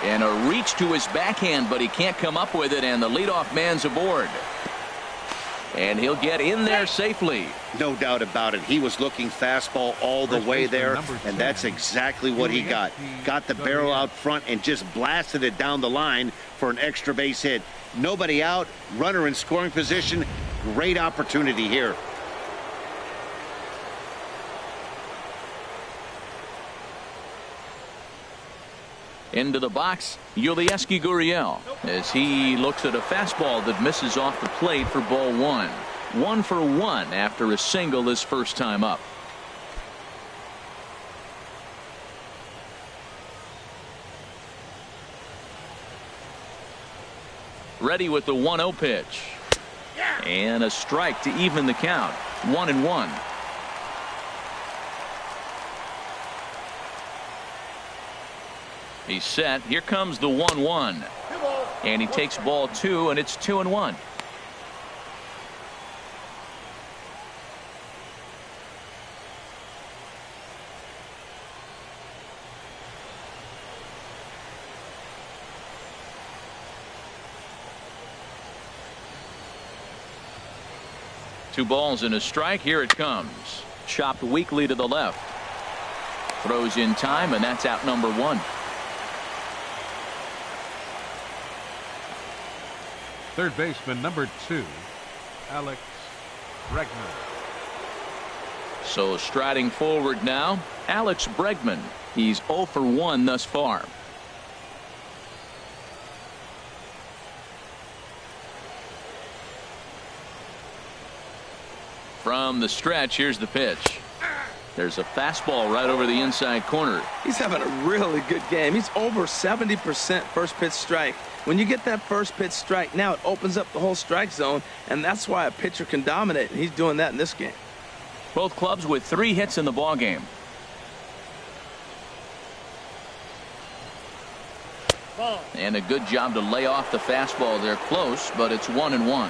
And a reach to his backhand, but he can't come up with it, and the leadoff man's aboard. And he'll get in there safely. No doubt about it. He was looking fastball all the way there, and that's exactly what he got. Got the barrel out front and just blasted it down the line for an extra base hit. Nobody out, runner in scoring position. Great opportunity here. Into the box, Yulieski Gurriel, as he looks at a fastball that misses off the plate for ball 1. 1 for 1 after a single his first time up. Ready with the 1-0 pitch. And a strike to even the count. 1-1. He's set. Here comes the 1-1. And he takes ball 2, and it's 2-1. Two balls and a strike. Here it comes. Chopped weakly to the left. Throws in time, and that's out number 1. Third baseman, number 2, Alex Bregman. So striding forward now, Alex Bregman. He's 0 for 1 thus far. From the stretch, here's the pitch. There's a fastball right over the inside corner. He's having a really good game. He's over 70% first pitch strike. When you get that first pitch strike, now it opens up the whole strike zone, and that's why a pitcher can dominate, and he's doing that in this game. Both clubs with 3 hits in the ballgame. And a good job to lay off the fastball. They're close, but it's 1-1.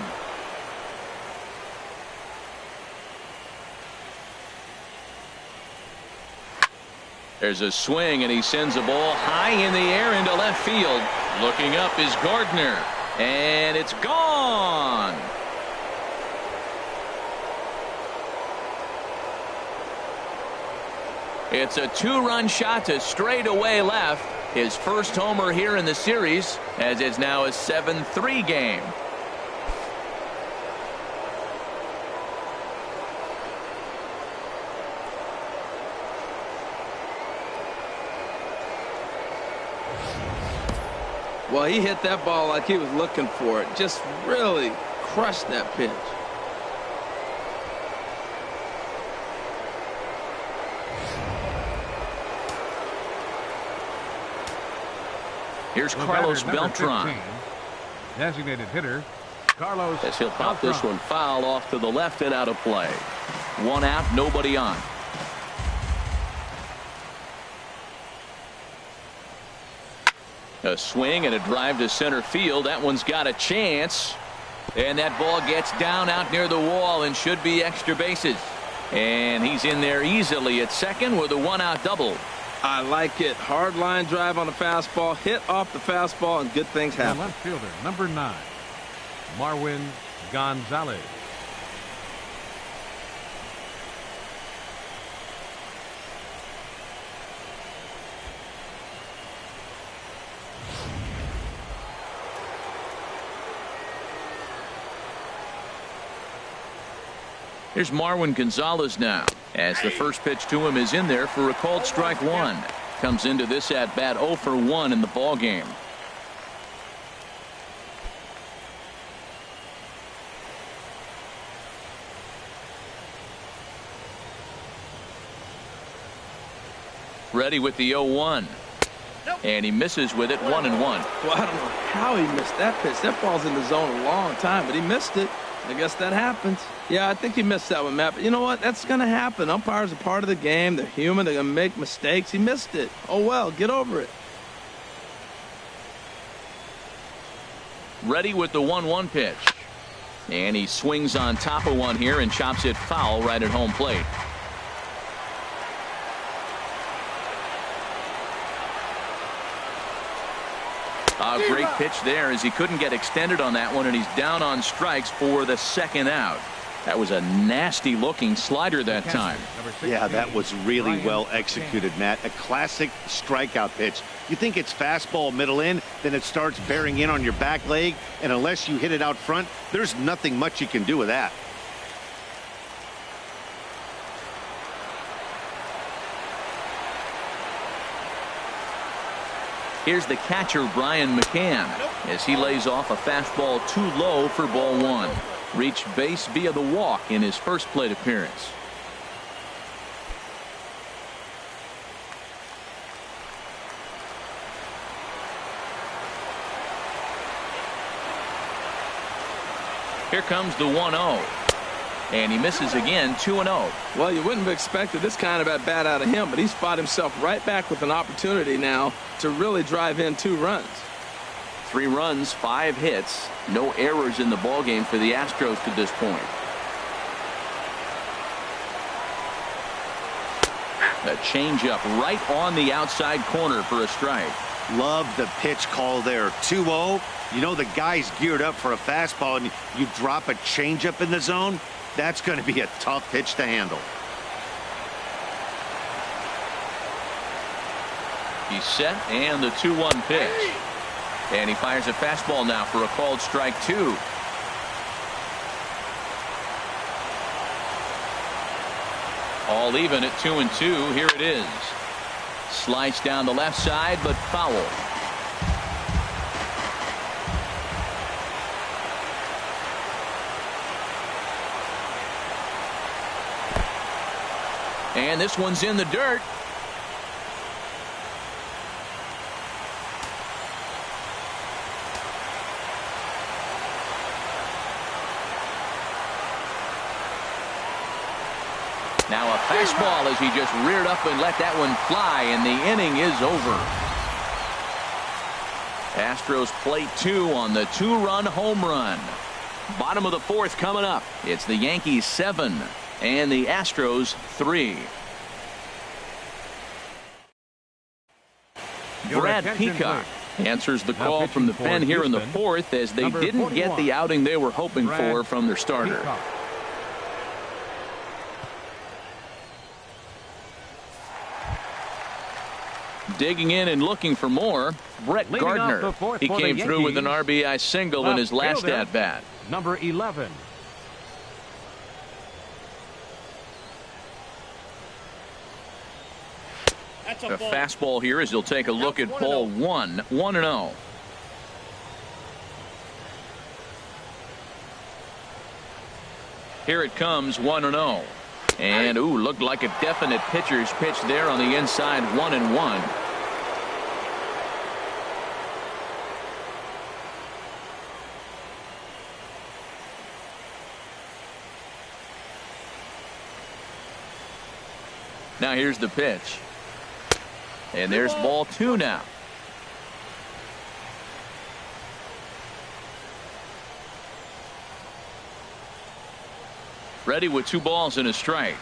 There's a swing, and he sends a ball high in the air into left field. Looking up is Gardner, and it's gone. It's a 2-run shot to straightaway left. His first homer here in the series, as it's now a 7-3 game. Well, he hit that ball like he was looking for it. Just really crushed that pitch. Here's Carlos Beltran. 15, designated hitter, Carlos As he'll pop Beltran. this one foul off to the left and out of play. 1 out, nobody on. A swing and a drive to center field. That one's got a chance. And that ball gets down out near the wall and should be extra bases. And he's in there easily at second with a one-out double. I like it. Hard line drive on the fastball, hit off the fastball, and good things The happen. left fielder, number 9, Marwin Gonzalez. Here's Marwin Gonzalez now, as the first pitch to him is in there for a called strike one. Comes into this at bat 0 for 1 in the ball game. Ready with the 0-1. And he misses with it, 1-1. Well, I don't know how he missed that pitch. That ball's in the zone a long time, but he missed it. I guess that happens. Yeah, I think he missed that one, Matt. But you know what? That's going to happen. Umpires are part of the game. They're human. They're going to make mistakes. He missed it. Oh, well, get over it. Ready with the 1-1 pitch. And he swings on top of one here and chops it foul right at home plate. A great pitch there as he couldn't get extended on that one, and he's down on strikes for the second out. That was a nasty looking slider that time. Yeah, that was really well executed, Matt. A classic strikeout pitch. You think it's fastball middle in, then it starts bearing in on your back leg, and unless you hit it out front, there's nothing much you can do with that. Here's the catcher, Brian McCann, as he lays off a fastball too low for ball one. Reached base via the walk in his first plate appearance. Here comes the 1-0. And he misses again, 2-0. Well, you wouldn't have expected this kind of at bat out of him, but he's fought himself right back with an opportunity now to really drive in 2 runs. 3 runs, 5 hits, no errors in the ballgame for the Astros to this point. A changeup right on the outside corner for a strike. Love the pitch call there. 2-0. You know the guy's geared up for a fastball, and you drop a changeup in the zone. That's going to be a tough pitch to handle. He's set, and the 2-1 pitch. And he fires a fastball now for a called strike 2. All even at 2-2. Here it is. Sliced down the left side, but foul. And this one's in the dirt. Now a fastball as he just reared up and let that one fly, and the inning is over. Astros plate 2 on the 2-run home run. Bottom of the 4th coming up. It's the Yankees 7 and the Astros 3. Brad Peacock answers the call from the pen here in the 4th as they didn't get the outing they were hoping for from their starter. Digging in and looking for more, Brett Gardner. He came through with an RBI single in his last at-bat. Number 11. A fastball here as he'll take a look at ball 1, 1-0. Here it comes, 1-0. And ooh, looked like a definite pitcher's pitch there on the inside, 1-1. Now here's the pitch. And there's ball 2 now. Ready with 2 balls and a strike.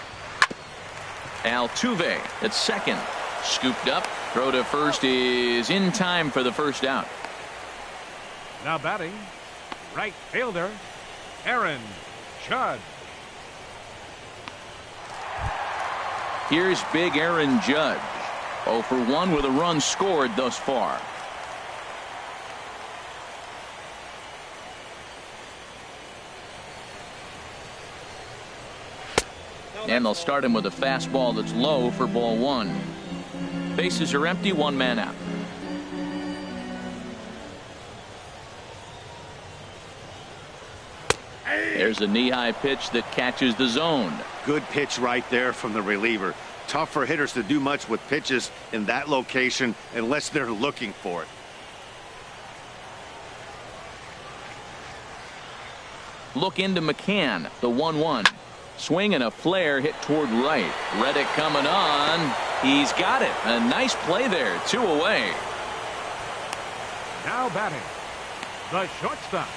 Altuve at second. Scooped up. Throw to first is in time for the first out. Now batting, right fielder, Aaron Judge. Here's big Aaron Judge. 0 for 1 with a run scored thus far. And they'll start him with a fastball that's low for ball 1. Bases are empty, 1 man out. There's a knee-high pitch that catches the zone. Good pitch right there from the reliever. Tough for hitters to do much with pitches in that location unless they're looking for it. Look into McCann, the 1-1. Swing and a flare hit toward right. Reddick coming on. He's got it. A nice play there. 2 away. Now batting, the shortstop,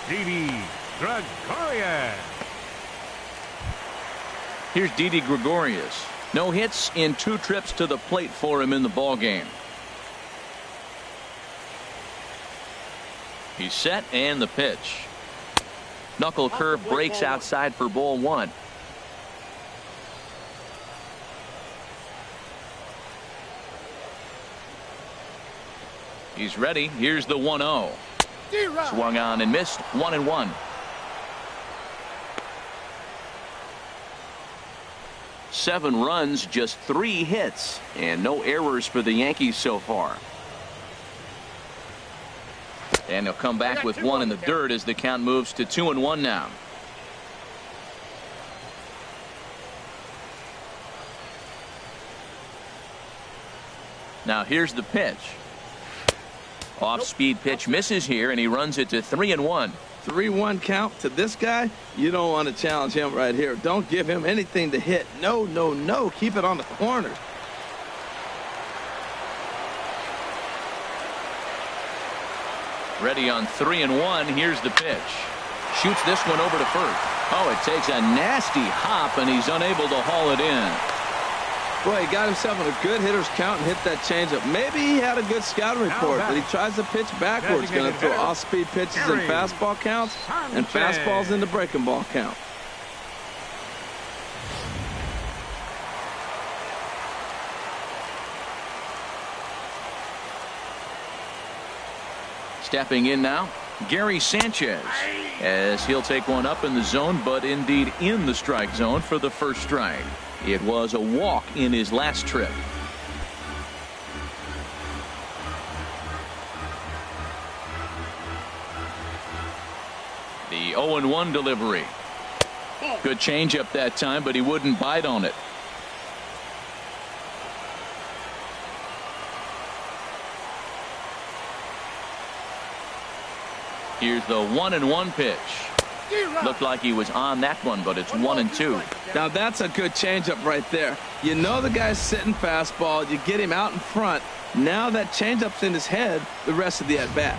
Didi Gregorius. Here's Didi Gregorius. No hits in 2 trips to the plate for him in the ballgame. He's set and the pitch. Knuckle curve breaks outside for ball 1. He's ready. Here's the 1-0. Swung on and missed. 1-1. Seven runs, just 3 hits, and no errors for the Yankees so far. And he'll come back with 1 in the dirt as the count moves to 2-1 now. Now here's the pitch. Off-speed pitch misses here, and he runs it to 3-1. 3-1 count to this guy. You don't want to challenge him right here. Don't give him anything to hit. No, no, no. Keep it on the corners. Ready on 3-1. Here's the pitch. Shoots this one over to first. Oh, it takes a nasty hop, and he's unable to haul it in. Boy, he got himself in a good hitter's count and hit that changeup. Maybe he had a good scouting report, but he tries to pitch backwards. Going to throw off-speed pitches in fastball counts and fastballs in the breaking ball count. Stepping in now, Gary Sanchez, as he'll take one up in the zone, but indeed in the strike zone for the first strike. It was a walk in his last trip. The 0-1 delivery. Good changeup that time, but he wouldn't bite on it. Here's the 1-1 pitch. Looked like he was on that one, but it's 1-2. Now that's a good changeup right there. You know the guy's sitting fastball. You get him out in front. Now that changeup's in his head the rest of the at-bat.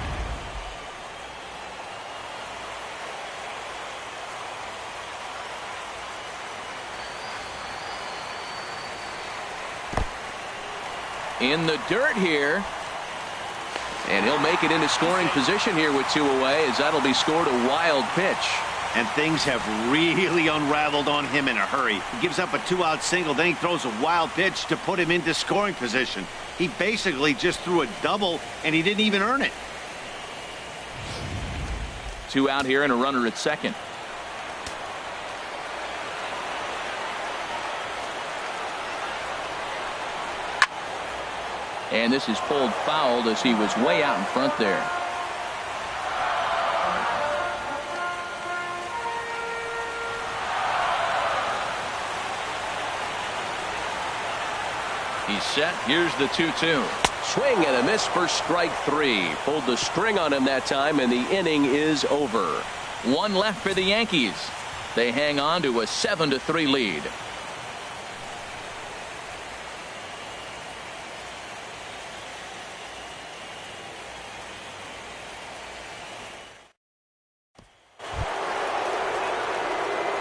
In the dirt here. And he'll make it into scoring position here with 2 away, as that'll be scored a wild pitch. And things have really unraveled on him in a hurry. He gives up a 2-out single, then he throws a wild pitch to put him into scoring position. He basically just threw a double, and he didn't even earn it. 2 out here and a runner at second. And this is pulled foul as he was way out in front there. He's set. Here's the 2-2. Swing and a miss for strike 3. Pulled the string on him that time, and the inning is over. 1 left for the Yankees. They hang on to a 7-3 lead.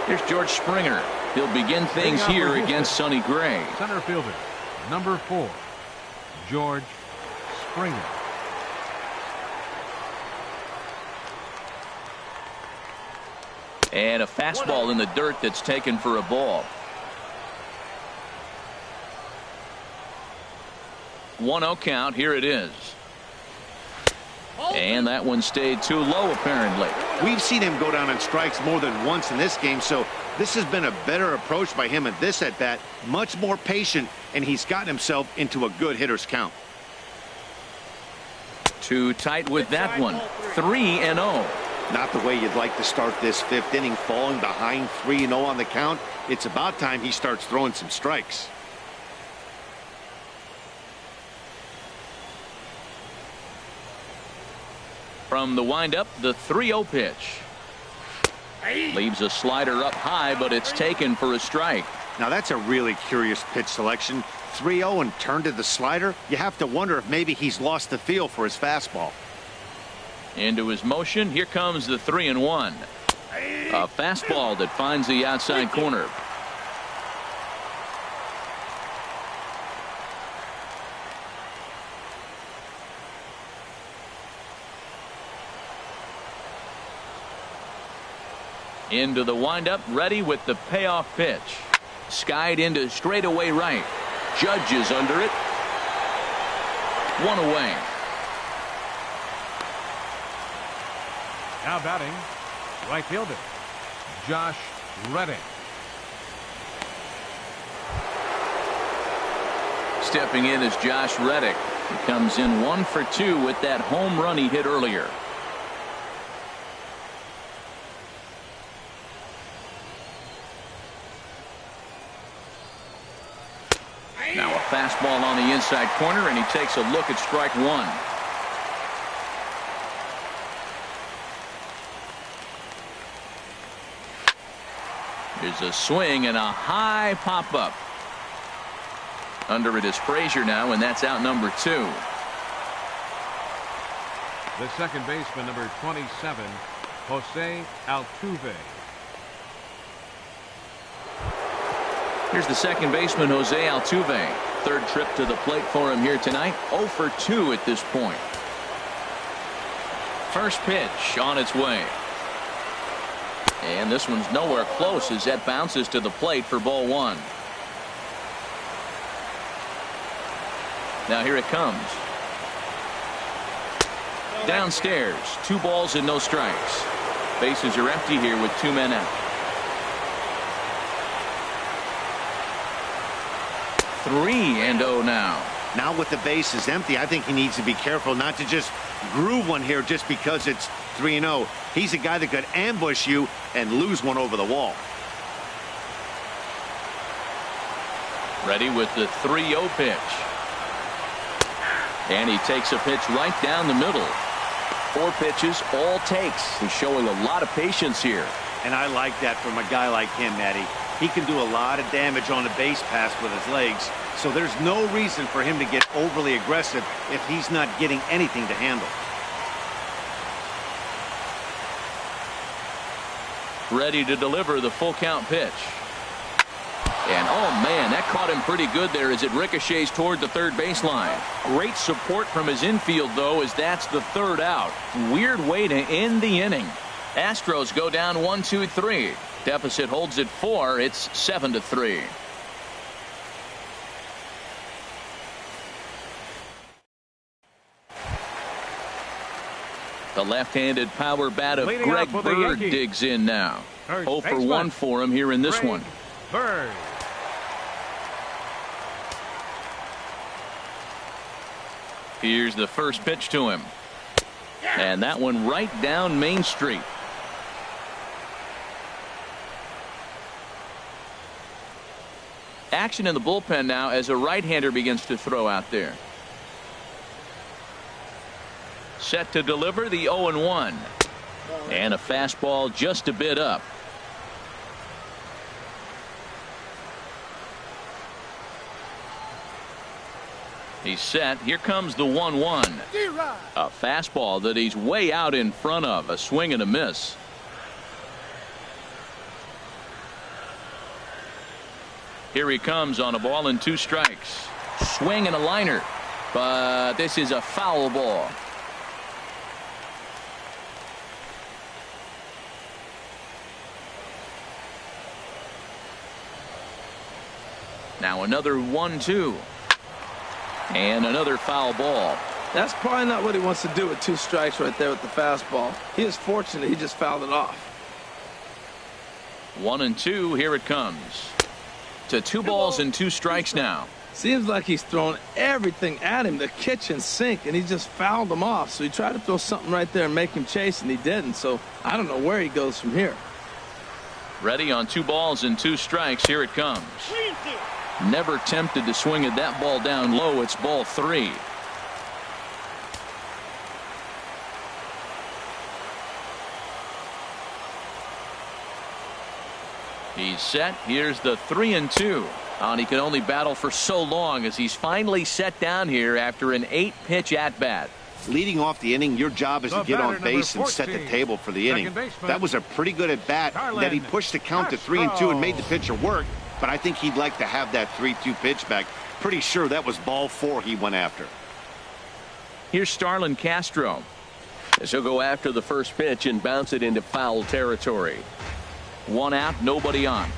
Here's George Springer. He'll begin things here against Sonny Gray. Center fielder, number 4, George Springer. And a fastball in the dirt that's taken for a ball. 1-0 count. Here it is. And that one stayed too low, apparently. We've seen him go down on strikes more than once in this game, so this has been a better approach by him at this at-bat. Much more patient, and he's gotten himself into a good hitter's count. Too tight with that one. 3-0. Not the way you'd like to start this 5th inning, falling behind 3-0 on the count. It's about time he starts throwing some strikes. From the windup, the 3-0 pitch. Leaves a slider up high, but it's taken for a strike. Now that's a really curious pitch selection. 3-0 and turned to the slider. You have to wonder if maybe he's lost the feel for his fastball. Into his motion. Here comes the 3-1. A fastball that finds the outside corner. Into the windup, ready with the payoff pitch. Skied into straightaway right. Judge is under it. 1 away. Now batting, right fielder, Josh Reddick. Stepping in is Josh Reddick. He comes in 1 for 2 with that home run he hit earlier. Now a fastball on the inside corner, and he takes a look at strike 1. There's a swing and a high pop-up. Under it is Frazier now, and that's out number 2. The second baseman, number 27, Jose Altuve. Here's the second baseman, Jose Altuve. Third trip to the plate for him here tonight. 0 for 2 at this point. First pitch on its way. And this one's nowhere close as that bounces to the plate for ball 1. Now here it comes. Downstairs. 2 balls and no strikes. Bases are empty here with 2 men out. 3-0 now. Now with the bases empty, I think he needs to be careful not to just groove one here just because it's 3-0. He's a guy that could ambush you and lose one over the wall. Ready with the 3-0 pitch. And he takes a pitch right down the middle. 4 pitches, all takes. He's showing a lot of patience here. And I like that from a guy like him, Matty. He can do a lot of damage on the base pass with his legs, so there's no reason for him to get overly aggressive if he's not getting anything to handle. Ready to deliver the full count pitch. And oh man, that caught him pretty good there as it ricochets toward the third baseline. Great support from his infield though, as that's the 3rd out. Weird way to end the inning. Astros go down 1-2-3. Deficit holds at 4. It's 7-3. The left-handed power bat of Greg Bird digs in now. 0 for 1 for him here in this one. Bird. Here's the first pitch to him. And that one right down Main Street. Action in the bullpen now as a right-hander begins to throw out there. Set to deliver the 0-1. And a fastball just a bit up. He's set. Here comes the 1-1. A fastball that he's way out in front of. A swing and a miss. Here he comes on a ball and 2 strikes. Swing and a liner, but this is a foul ball. Now another 1-2 and another foul ball. That's probably not what he wants to do with 2 strikes right there with the fastball. He is fortunate he just fouled it off. 1-2. Here it comes to 2 balls and 2 strikes now. Seems like he's thrown everything at him, the kitchen sink, and he just fouled him off. So he tried to throw something right there and make him chase, and he didn't. So I don't know where he goes from here. Ready on 2 balls and 2 strikes. Here it comes. Never tempted to swing at that ball down low. It's ball 3. He's set. Here's the 3-2. And he can only battle for so long as he's finally set down here after an 8-pitch at-bat. Leading off the inning, your job is to get on base and set the table for the inning. That was a pretty good at-bat that he pushed the count to 3-2 and made the pitcher work, but I think he'd like to have that 3-2 pitch back. Pretty sure that was ball 4 he went after. Here's Starlin Castro. As he'll go after the first pitch and bounce it into foul territory. 1 out, nobody on.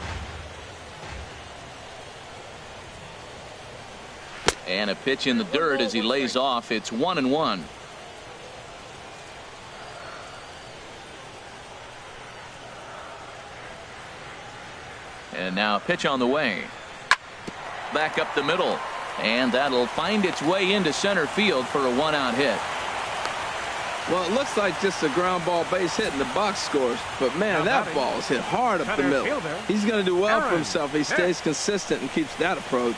And a pitch in the dirt as he lays off. It's 1-1. And now a pitch on the way. Back up the middle. And that'll find its way into center field for a 1-out hit. Well, it looks like just a ground ball base hit and the box scores. But, man, that ball is hit hard up the middle. He's going to do well for himself if he stays consistent and keeps that approach.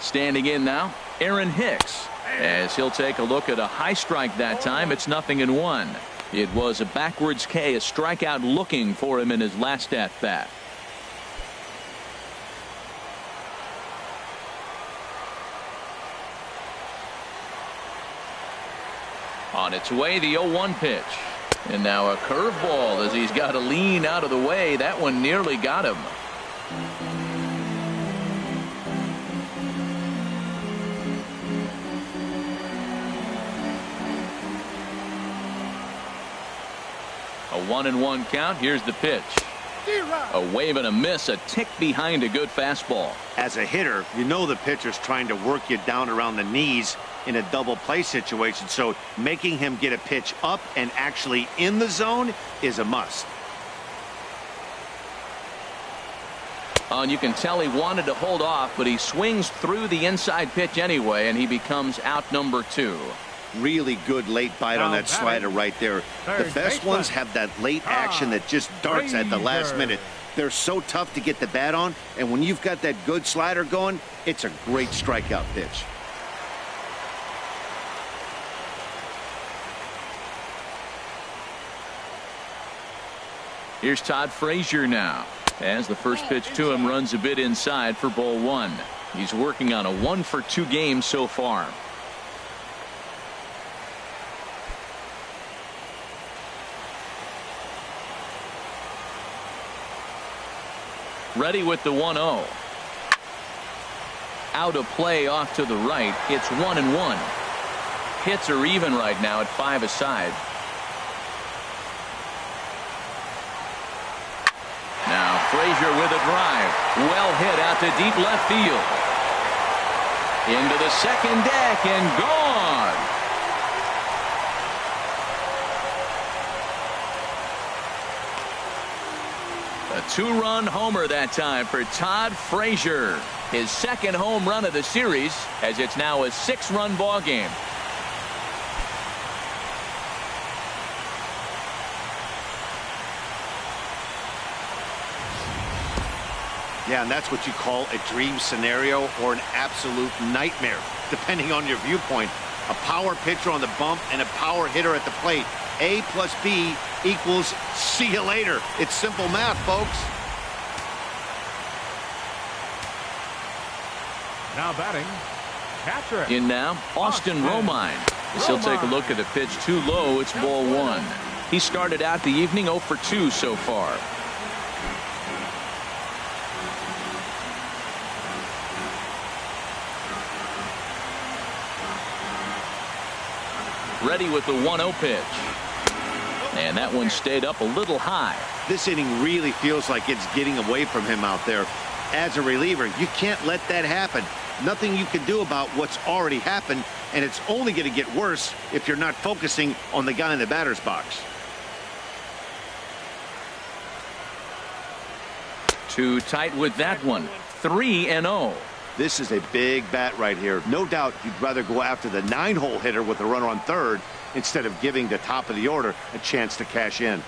Standing in now, Aaron Hicks. As he'll take a look at a high strike that time. It's 0-1. It was a backwards K, a strikeout looking for him in his last at-bat. On its way, the 0-1 pitch. And now a curveball as he's got to lean out of the way. That one nearly got him. A 1-1 count. Here's the pitch. A wave and a miss, a tick behind a good fastball. As a hitter, you know the pitcher's trying to work you down around the knees in a double play situation, so making him get a pitch up and actually in the zone is a must. And you can tell he wanted to hold off, but he swings through the inside pitch anyway, and he becomes out number 2. Really good late bite on that slider right there. The best ones have that late action that just darts at the last minute. They're so tough to get the bat on, and when you've got that good slider going, it's a great strikeout pitch. Here's Todd Frazier now, as the first pitch to him runs a bit inside for ball 1. He's working on a 1-for-2 game so far. Ready with the 1-0. Out of play off to the right. It's 1-1. Hits are even right now at 5 aside. Now Frazier with a drive. Well hit out to deep left field. Into the second deck and gone. A 2-run homer that time for Todd Frazier. His second home run of the series, as it's now a 6-run ball game. Yeah, and that's what you call a dream scenario or an absolute nightmare, depending on your viewpoint. A power pitcher on the bump and a power hitter at the plate. A plus B equals see you later. It's simple math, folks. Now batting, catcher. In now, Austin Romine. As he'll take a look at the pitch too low. It's ball one. He started out the evening 0 for 2 so far. Ready with the 1-0 pitch. And that one stayed up a little high. This inning really feels like it's getting away from him out there. As a reliever, you can't let that happen. Nothing you can do about what's already happened, and it's only going to get worse if you're not focusing on the guy in the batter's box. Too tight with that one. 3-0. This is a big bat right here. No doubt you'd rather go after the 9-hole hitter with a runner on third instead of giving the top of the order a chance to cash in.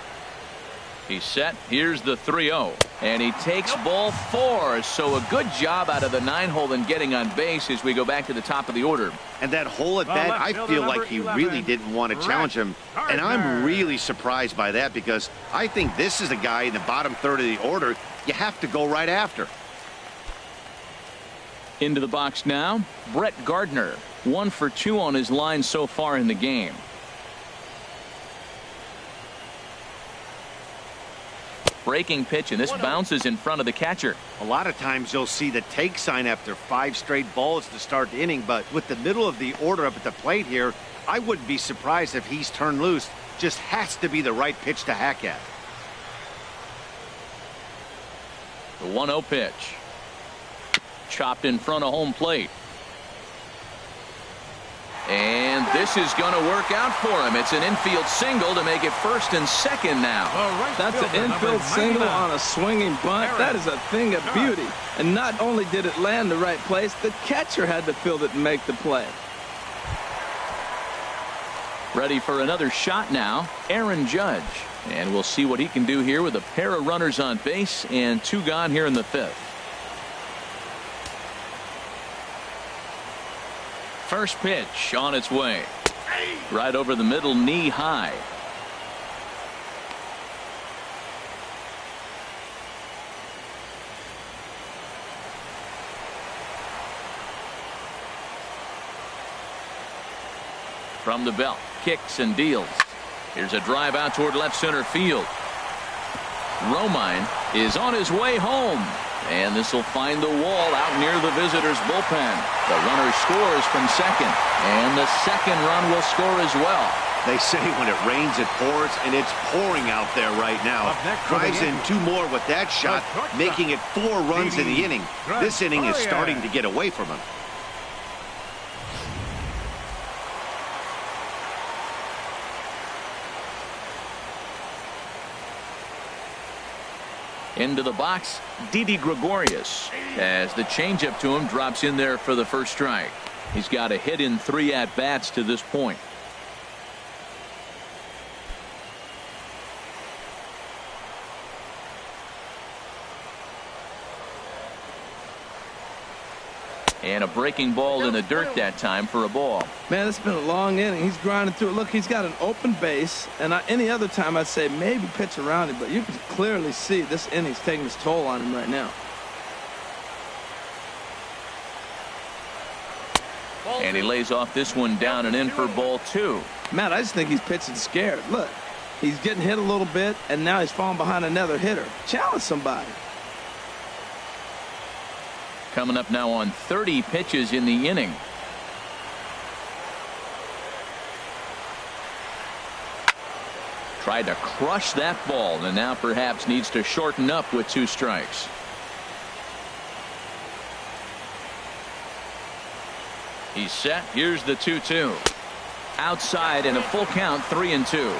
He's set. Here's the 3-0. And he takes ball 4. So a good job out of the 9-hole and getting on base as we go back to the top of the order. And that hole at bat, I feel like he really didn't want to challenge him. And I'm really surprised by that because I think this is a guy in the bottom third of the order you have to go right after. Into the box now, Brett Gardner. 1 for 2 on his line so far in the game. Breaking pitch, and this bounces in front of the catcher. A lot of times you'll see the take sign after 5 straight balls to start the inning, but with the middle of the order up at the plate here, I wouldn't be surprised if he's turned loose. Just has to be the right pitch to hack at. The 1-0 pitch. Chopped in front of home plate. And this is going to work out for him. It's an infield single to make it first and second now. That's an infield single on a swinging bunt. That is a thing of beauty. And not only did it land the right place, the catcher had to field it and make the play. Ready for another shot now, Aaron Judge. And we'll see what he can do here with a pair of runners on base and 2 gone here in the 5th. First pitch on its way. Right over the middle, knee high. From the belt, kicks and deals. Here's a drive out toward left center field. Romine is on his way home. And this will find the wall out near the visitors' bullpen. The runner scores from second. And the second run will score as well. They say when it rains, it pours, and it's pouring out there right now. Drives in 2 more with that shot, making it 4 runs in the inning. This inning is starting to get away from him. Into the box, Didi Gregorius, as the changeup to him drops in there for the first strike. He's got a hit in 3 at-bats to this point. And a breaking ball in the dirt that time for a ball. Man, it's been a long inning. He's grinding through it. Look, he's got an open base, and any other time I'd say maybe pitch around it, but you can clearly see this inning's taking its toll on him right now. And he lays off this one down and in for ball 2. Matt, I just think he's pitching scared. Look, he's getting hit a little bit, and now he's falling behind another hitter. Challenge somebody. Coming up now on 30 pitches in the inning. Tried to crush that ball, and now perhaps needs to shorten up with 2 strikes. He's set. Here's the 2-2. Outside and a full count, 3-2.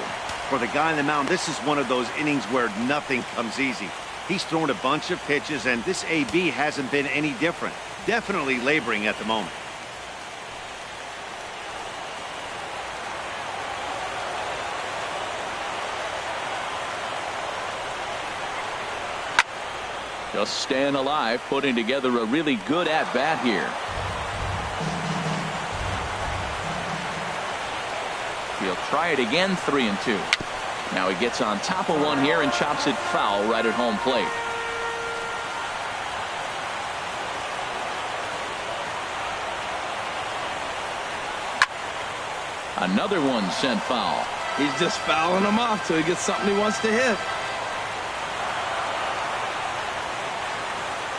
For the guy on the mound, this is one of those innings where nothing comes easy. He's thrown a bunch of pitches, and this AB hasn't been any different. Definitely laboring at the moment. Just staying alive, putting together a really good at-bat here. He'll try it again, 3-2. Now he gets on top of one here and chops it foul right at home plate. Another one sent foul. He's just fouling them off till he gets something he wants to hit.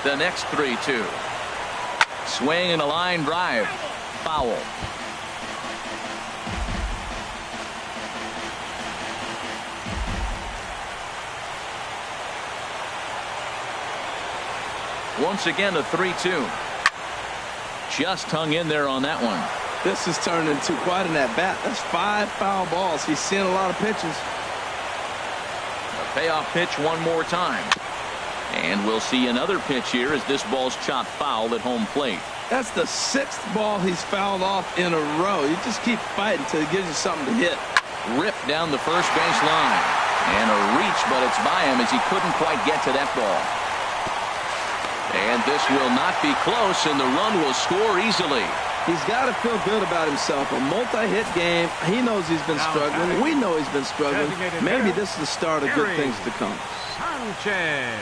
The next 3-2. Swing and a line drive. Foul. Once again, a 3-2. Just hung in there on that one. This has turned into quite an at-bat. That's 5 foul balls. He's seeing a lot of pitches. A payoff pitch one more time. And we'll see another pitch here as this ball's chopped foul at home plate. That's the 6th ball he's fouled off in a row. You just keep fighting until he gives you something to hit. Ripped down the first base line. And a reach, but it's by him as he couldn't quite get to that ball. And this will not be close, and the run will score easily. He's got to feel good about himself. A multi-hit game. He knows he's been struggling. We know he's been struggling. Maybe this is the start of good things to come. Sanchez.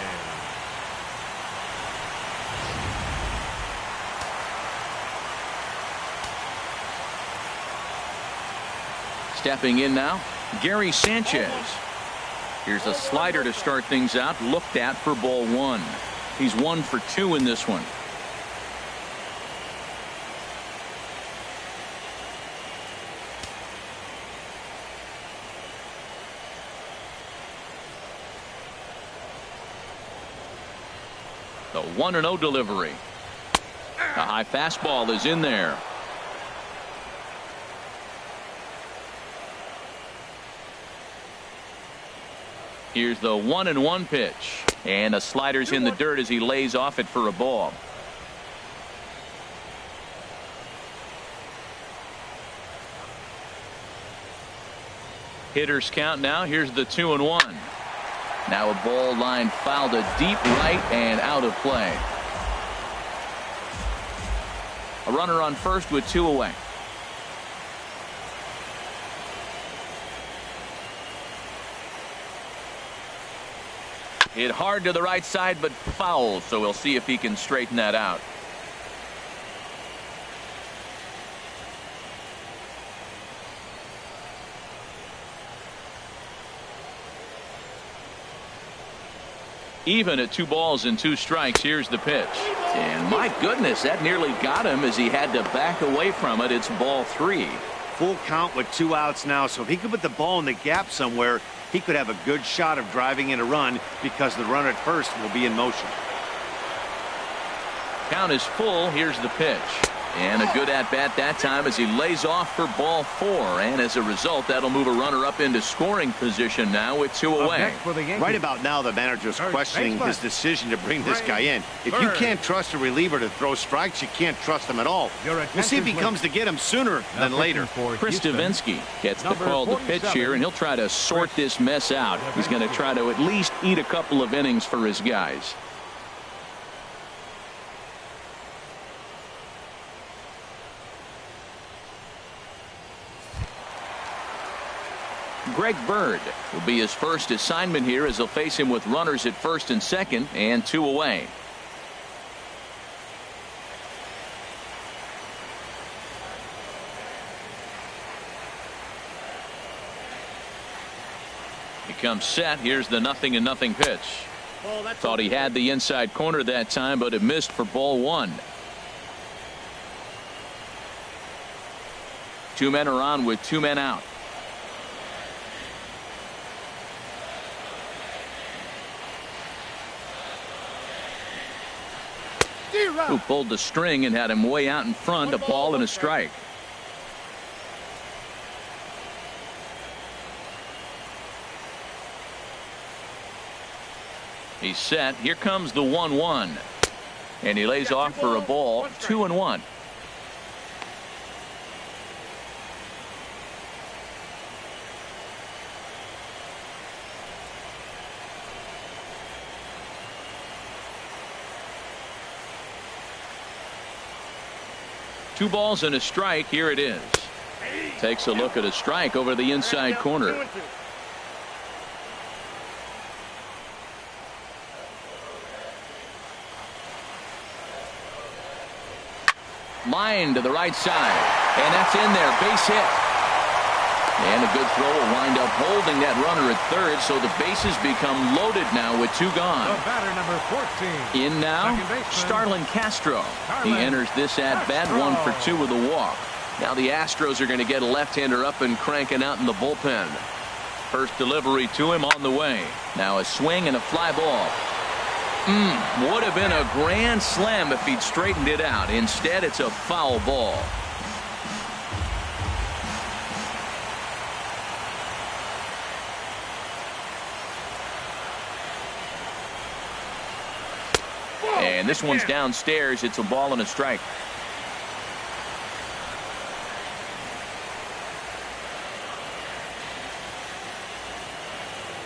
Stepping in now, Gary Sanchez. Here's a slider to start things out, looked at for ball 1. He's 1 for 2 in this one. The 1-0 delivery. A high fastball is in there. Here's the 1-1 pitch. And a slider's in the dirt as he lays off it for a ball. Hitters count now. Here's the 2-1. Now a ball line fouled to deep right and out of play. A runner on first with 2 away. Hit hard to the right side, but foul, so we'll see if he can straighten that out. Even at 2 balls and 2 strikes. Here's the pitch. And my goodness, that nearly got him as he had to back away from it. It's ball 3. Full count with 2 outs now, so if he could put the ball in the gap somewhere, he could have a good shot of driving in a run because the runner at first will be in motion. Count is full. Here's the pitch. And a good at-bat that time as he lays off for ball 4. And as a result, that'll move a runner up into scoring position now with 2 away. Right about now, the manager's questioning his decision to bring this guy in. If you can't trust a reliever to throw strikes, you can't trust him at all. We'll see if he comes to get him sooner than later. Chris Davinsky gets the call to pitch here, and he'll try to sort this mess out. He's going to try to at least eat a couple of innings for his guys. Greg Bird will be his first assignment here as they'll face him with runners at first and second and 2 away. He comes set. Here's the 0-0 pitch. Thought he had the inside corner that time, but it missed for ball 1. 2 men are on with 2 men out. Who pulled the string and had him way out in front. A ball and a strike. He's set. Here comes the 1-1. And he lays off for a ball. 2-1. Two balls and a strike. Here it is. Takes a look at a strike over the inside corner. Line to the right side. And that's in there. Base hit. And a good throw will wind up holding that runner at third, so the bases become loaded now with 2 gone. The batter, number 14. In now, Starlin Castro. He enters this at-bat 1 for 2 with a walk. Now the Astros are going to get a left-hander up and cranking out in the bullpen. First delivery to him on the way. Now a swing and a fly ball. Would have been a grand slam if he'd straightened it out. Instead, it's a foul ball. And this one's downstairs. It's a ball and a strike.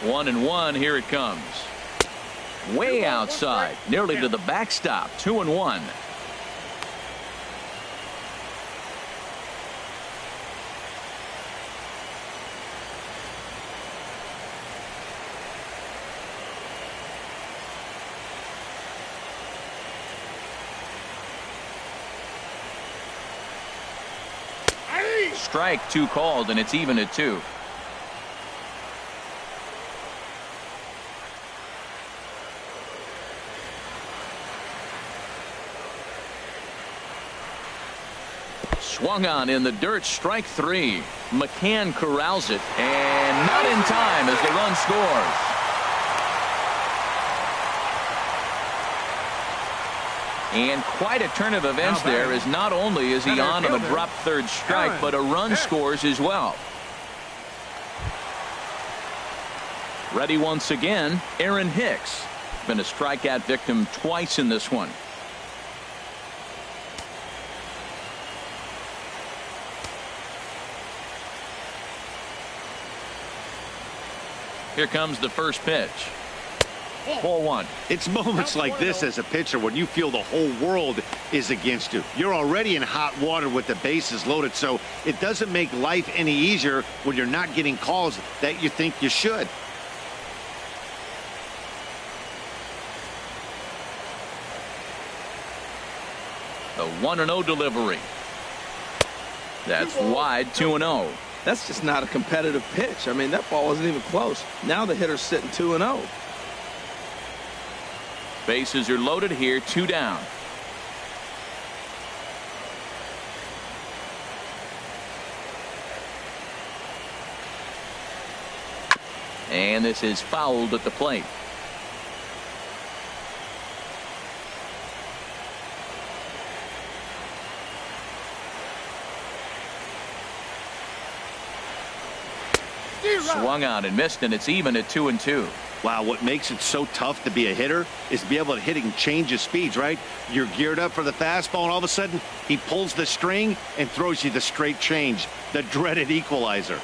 One and one. Here it comes. Way outside, nearly to the backstop. 2-1. Strike 2 called, and it's even at 2. Swung on in the dirt, strike 3. McCann corrals it, and not in time as the run scores. And quite a turn of events there, as not only is he on a drop third strike, but a run scores as well. Ready once again, Aaron Hicks. Been a strikeout victim twice in this one. Here comes the first pitch. Ball 1. It's moments like this as a pitcher when you feel the whole world is against you. You're already in hot water with the bases loaded, so it doesn't make life any easier when you're not getting calls that you think you should. The 1-0 delivery. That's wide. 2-0. That's just not a competitive pitch. I mean, that ball wasn't even close. Now the hitter's sitting 2-0. Bases are loaded here. 2 down. And this is fouled at the plate. Swung on and missed, and it's even at 2-2. Wow, what makes it so tough to be a hitter is to be able to hit and change his speeds, right? You're geared up for the fastball, and all of a sudden, he pulls the string and throws you the straight change, the dreaded equalizer.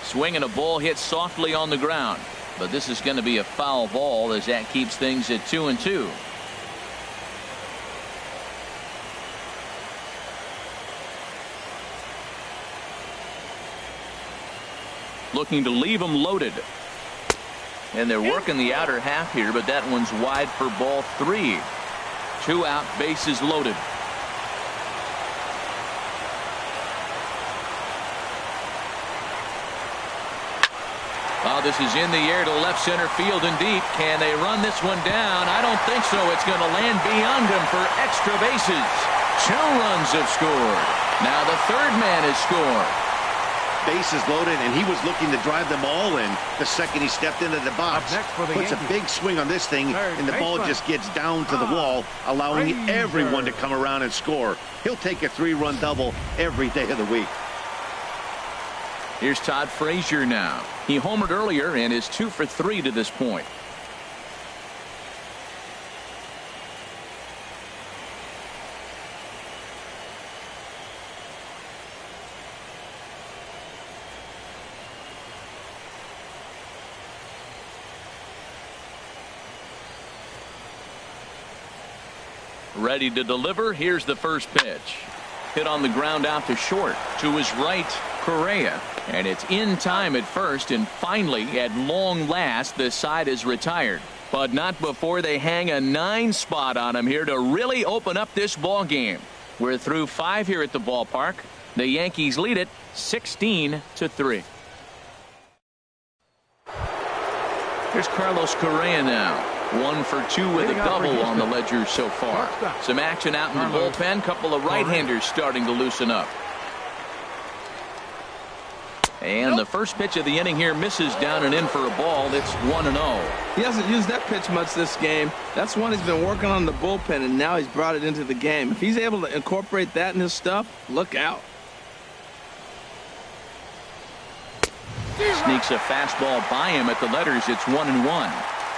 Swing and a ball hit softly on the ground. But this is going to be a foul ball as that keeps things at 2-2. Looking to leave them loaded. And they're working the outer half here, but that one's wide for ball 3. 2 out, bases loaded. Oh, this is in the air to left center field and deep. Can they run this one down? I don't think so. It's going to land beyond him for extra bases. 2 runs have scored. Now the third man has scored. Bases loaded, and he was looking to drive them all in the second he stepped into the box. Puts a big swing on this thing, and the ball just gets down to the wall, allowing everyone to come around and score. He'll take a 3-run double every day of the week. Here's Todd Frazier now. He homered earlier and is 2 for 3 to this point. Ready to deliver. Here's the first pitch. Hit on the ground out to short. To his right, Correa. And it's in time at first, and finally, at long last, the side is retired. But not before they hang a 9 spot on him here to really open up this ball game. We're through 5 here at the ballpark. The Yankees lead it 16-3. Here's Carlos Correa now. 1 for 2 with a double on the ledger so far. Some action out in the bullpen. Couple of right-handers starting to loosen up. And the first pitch of the inning here misses down and in for a ball. It's 1-0. He hasn't used that pitch much this game. That's one he's been working on in the bullpen, and now he's brought it into the game. If he's able to incorporate that in his stuff, look out. Sneaks a fastball by him at the letters. It's 1-1.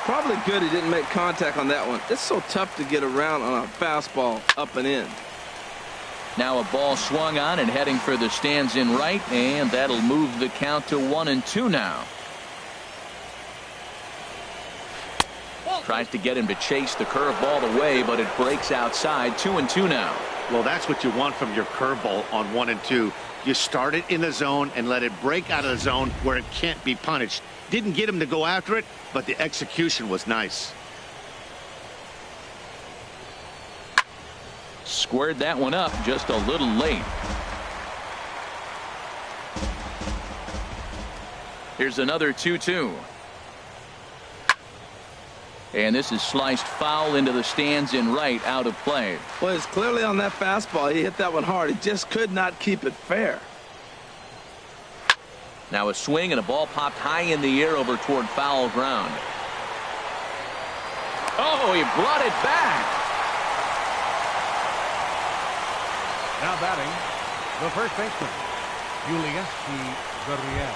Probably good he didn't make contact on that one. It's so tough to get around on a fastball up and in. Now a ball swung on and heading for the stands in right, and that'll move the count to 1-2 now. Tries to get him to chase the curveball away, but it breaks outside. 2-2 now. Well, that's what you want from your curveball on 1-2. You start it in the zone and let it break out of the zone where it can't be punished. Didn't get him to go after it, but the execution was nice. Squared that one up just a little late. Here's another 2-2. And this is sliced foul into the stands in right, out of play. Well, it's clearly on that fastball. He hit that one hard. He just could not keep it fair. Now a swing and a ball popped high in the air over toward foul ground. Oh, he brought it back. Now batting, the first baseman, Yulieski Gurriel.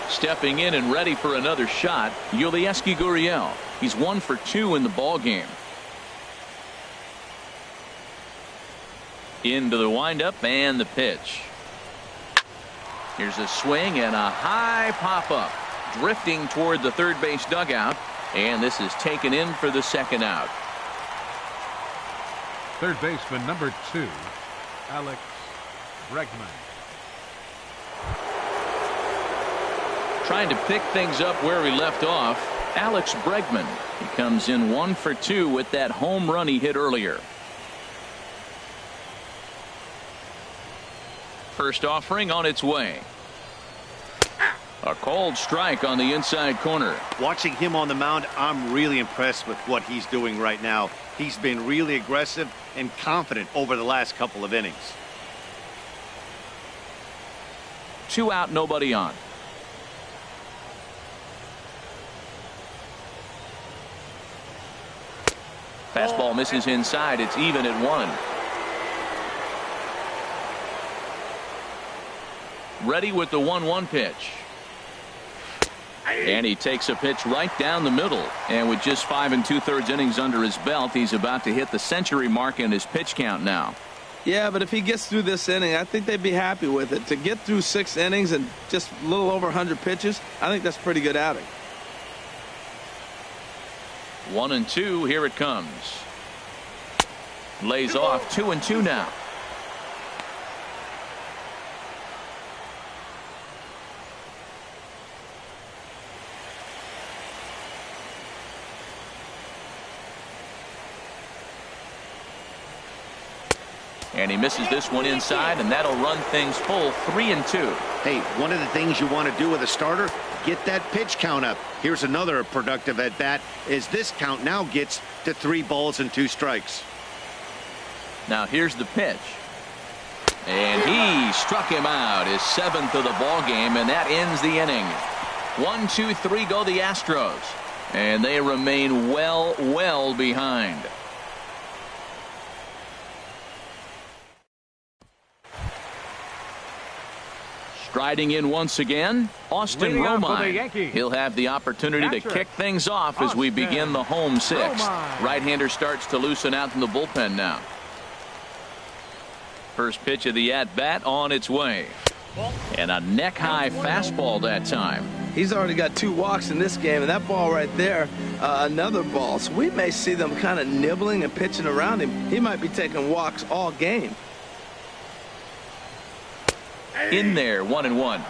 Stepping in and ready for another shot, Yulieski Gurriel. He's 1 for 2 in the ball game. Into the windup and the pitch. Here's a swing and a high pop-up. Drifting toward the third base dugout. And this is taken in for the second out. Third baseman, number 2, Alex Bregman. Trying to pick things up where we left off. Alex Bregman. He comes in 1 for 2 with that home run he hit earlier. First offering on its way. A cold strike on the inside corner. Watching him on the mound, I'm really impressed with what he's doing right now. He's been really aggressive and confident over the last couple of innings. 2 out, nobody on. Fastball misses inside. It's even at 1. Ready with the 1-1 pitch. And he takes a pitch right down the middle. And with just 5 2/3 innings under his belt, he's about to hit the century mark in his pitch count now. Yeah, but if he gets through this inning, I think they'd be happy with it. To get through 6 innings and just a little over 100 pitches, I think that's a pretty good outing. 1-2. Here it comes. Lays off. 2-2 now. And he misses this one inside, and that'll run things full. 3-2. Hey, one of the things you want to do with a starter, get that pitch count up. Here's another productive at bat as this count now gets to 3 balls and 2 strikes. Now here's the pitch. And he struck him out, his 7th of the ball game, and that ends the inning. 1, 2, 3 go the Astros, and they remain well behind. Striding in once again, Austin Romine. He'll have the opportunity to kick things off as we begin the home 6th. Right-hander starts to loosen out in the bullpen now. First pitch of the at-bat on its way. And a neck-high fastball that time. He's already got 2 walks in this game, and that ball right there, another ball. So we may see them kind of nibbling and pitching around him. He might be taking walks all game. In there, 1-1.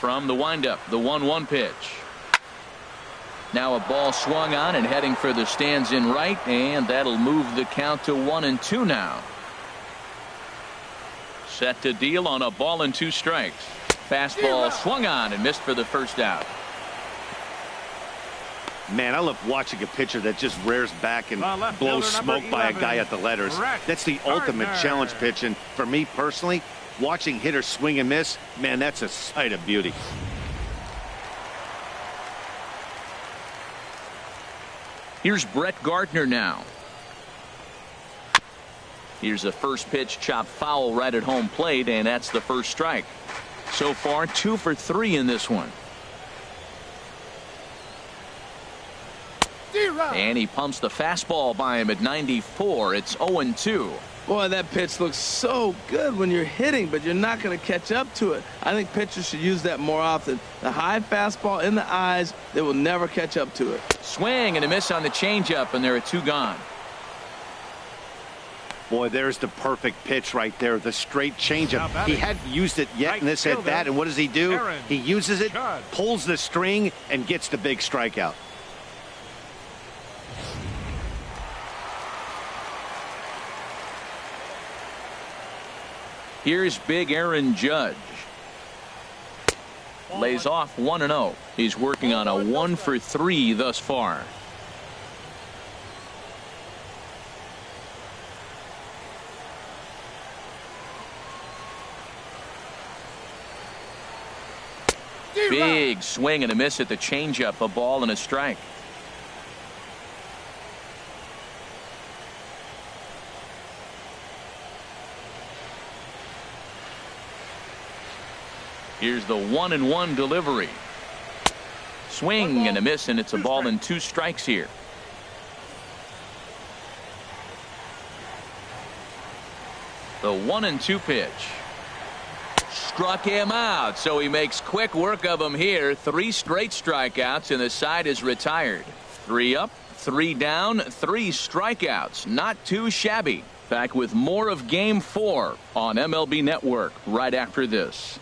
from the windup, the 1-1 pitch. Now a ball swung on and heading for the stands in right, and that'll move the count to 1-2 now. Set to deal on a ball and 2 strikes. Fastball swung on and missed for the first out. Man, I love watching a pitcher that just rears back and blows smoke by a guy at the letters. That's the ultimate challenge pitch. And for me personally, watching hitters swing and miss, man, that's a sight of beauty. Here's Brett Gardner now. Here's the first pitch, chopped foul right at home plate, and that's the first strike. So far 2 for 3 in this one. And he pumps the fastball by him at 94. It's 0-2. Boy, that pitch looks so good when you're hitting, but you're not going to catch up to it. I think pitchers should use that more often. The high fastball in the eyes, they will never catch up to it. Swing and a miss on the changeup, and there are 2 gone. Boy, there's the perfect pitch right there, the straight changeup. He hadn't used it yet in this at-bat, and what does he do? He uses it, pulls the string, and gets the big strikeout. Here's big Aaron Judge. Lays off 1-0. He's working on a 1 for 3 thus far. Big swing and a miss at the changeup. A ball and a strike. Here's the 1-1 delivery. Swing and a miss, and it's a ball and 2 strikes here. The 1-2 pitch. Struck him out, so he makes quick work of him here. 3 straight strikeouts, and the side is retired. 3 up, 3 down, 3 strikeouts. Not too shabby. Back with more of Game 4 on MLB Network right after this.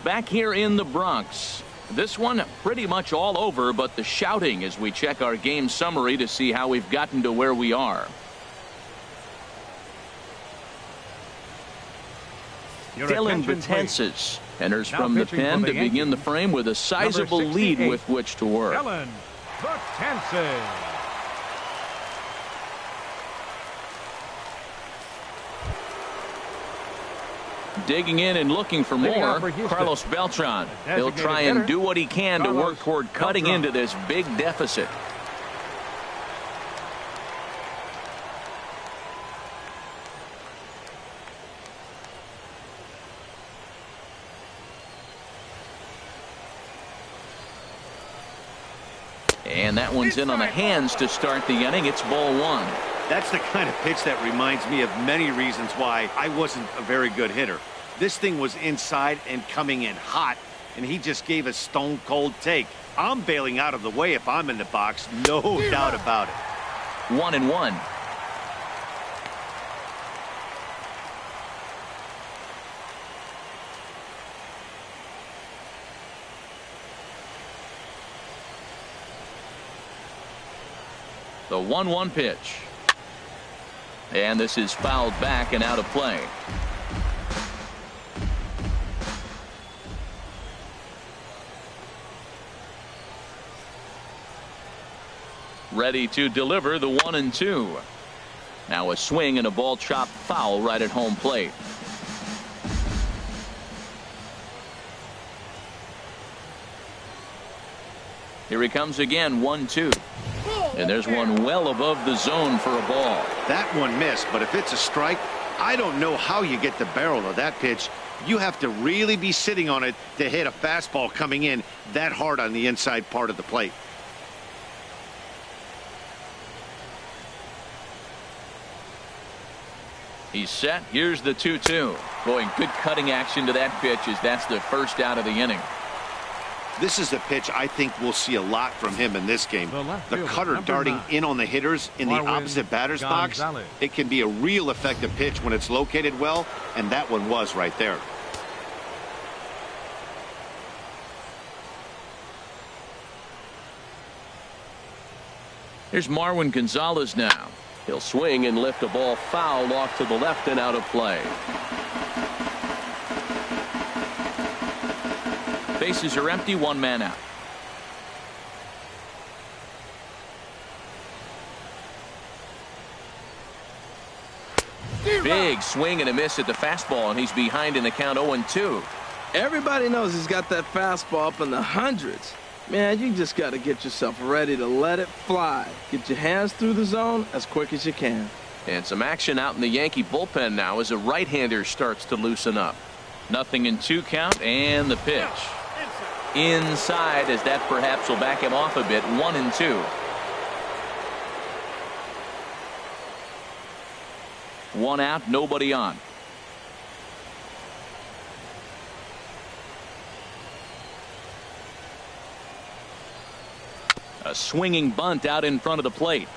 Back here in the Bronx. This one pretty much all over, but the shouting as we check our game summary to see how we've gotten to where we are. Dylan Betances enters from the pen to begin the frame with a sizable lead with which to work. Dylan Betances. Digging in and looking for more, Carlos Beltran. He'll try and do what he can to work toward cutting into this big deficit. And that one's in on the hands to start the inning. It's ball 1. That's the kind of pitch that reminds me of many reasons why I wasn't a very good hitter. This thing was inside and coming in hot, and he just gave a stone-cold take. I'm bailing out of the way if I'm in the box, no doubt about it. 1-1. The 1-1 pitch. And this is fouled back and out of play. Ready to deliver the 1-2. Now a swing and a ball chopped foul right at home plate. Here he comes again, 1-2. And there's one well above the zone for a ball. That one missed, but if it's a strike, I don't know how you get the barrel of that pitch. You have to really be sitting on it to hit a fastball coming in that hard on the inside part of the plate. He's set. Here's the 2-2. Boy, good cutting action to that pitch as that's the first out of the inning. This is a pitch I think we'll see a lot from him in this game. The cutter darting in on the hitters in the opposite batter's box. It can be a real effective pitch when it's located well, and that one was right there. Here's Marwin Gonzalez now. He'll swing and lift a ball foul off to the left and out of play. Bases are empty, one man out. Big swing and a miss at the fastball, and he's behind in the count 0-2. Everybody knows he's got that fastball up in the hundreds. Man, you just got to get yourself ready to let it fly. Get your hands through the zone as quick as you can. And some action out in the Yankee bullpen now as a right-hander starts to loosen up. 0-2 count, and the pitch. Inside, as that perhaps will back him off a bit. 1-2. 1 out, nobody on. A swinging bunt out in front of the plate.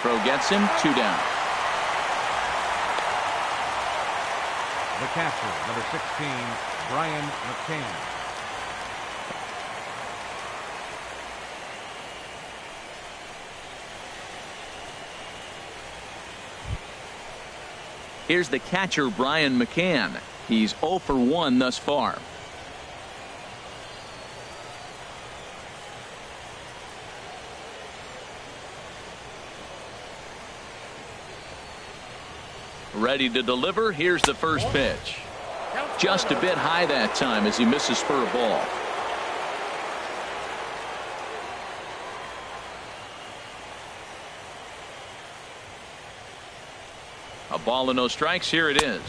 Throw gets him, 2 down. The catcher, number 16, Brian McCann. Here's the catcher, Brian McCann. He's 0 for 1 thus far. Ready to deliver. Here's the first pitch. Just a bit high that time as he misses for a ball. A ball and no strikes. Here it is.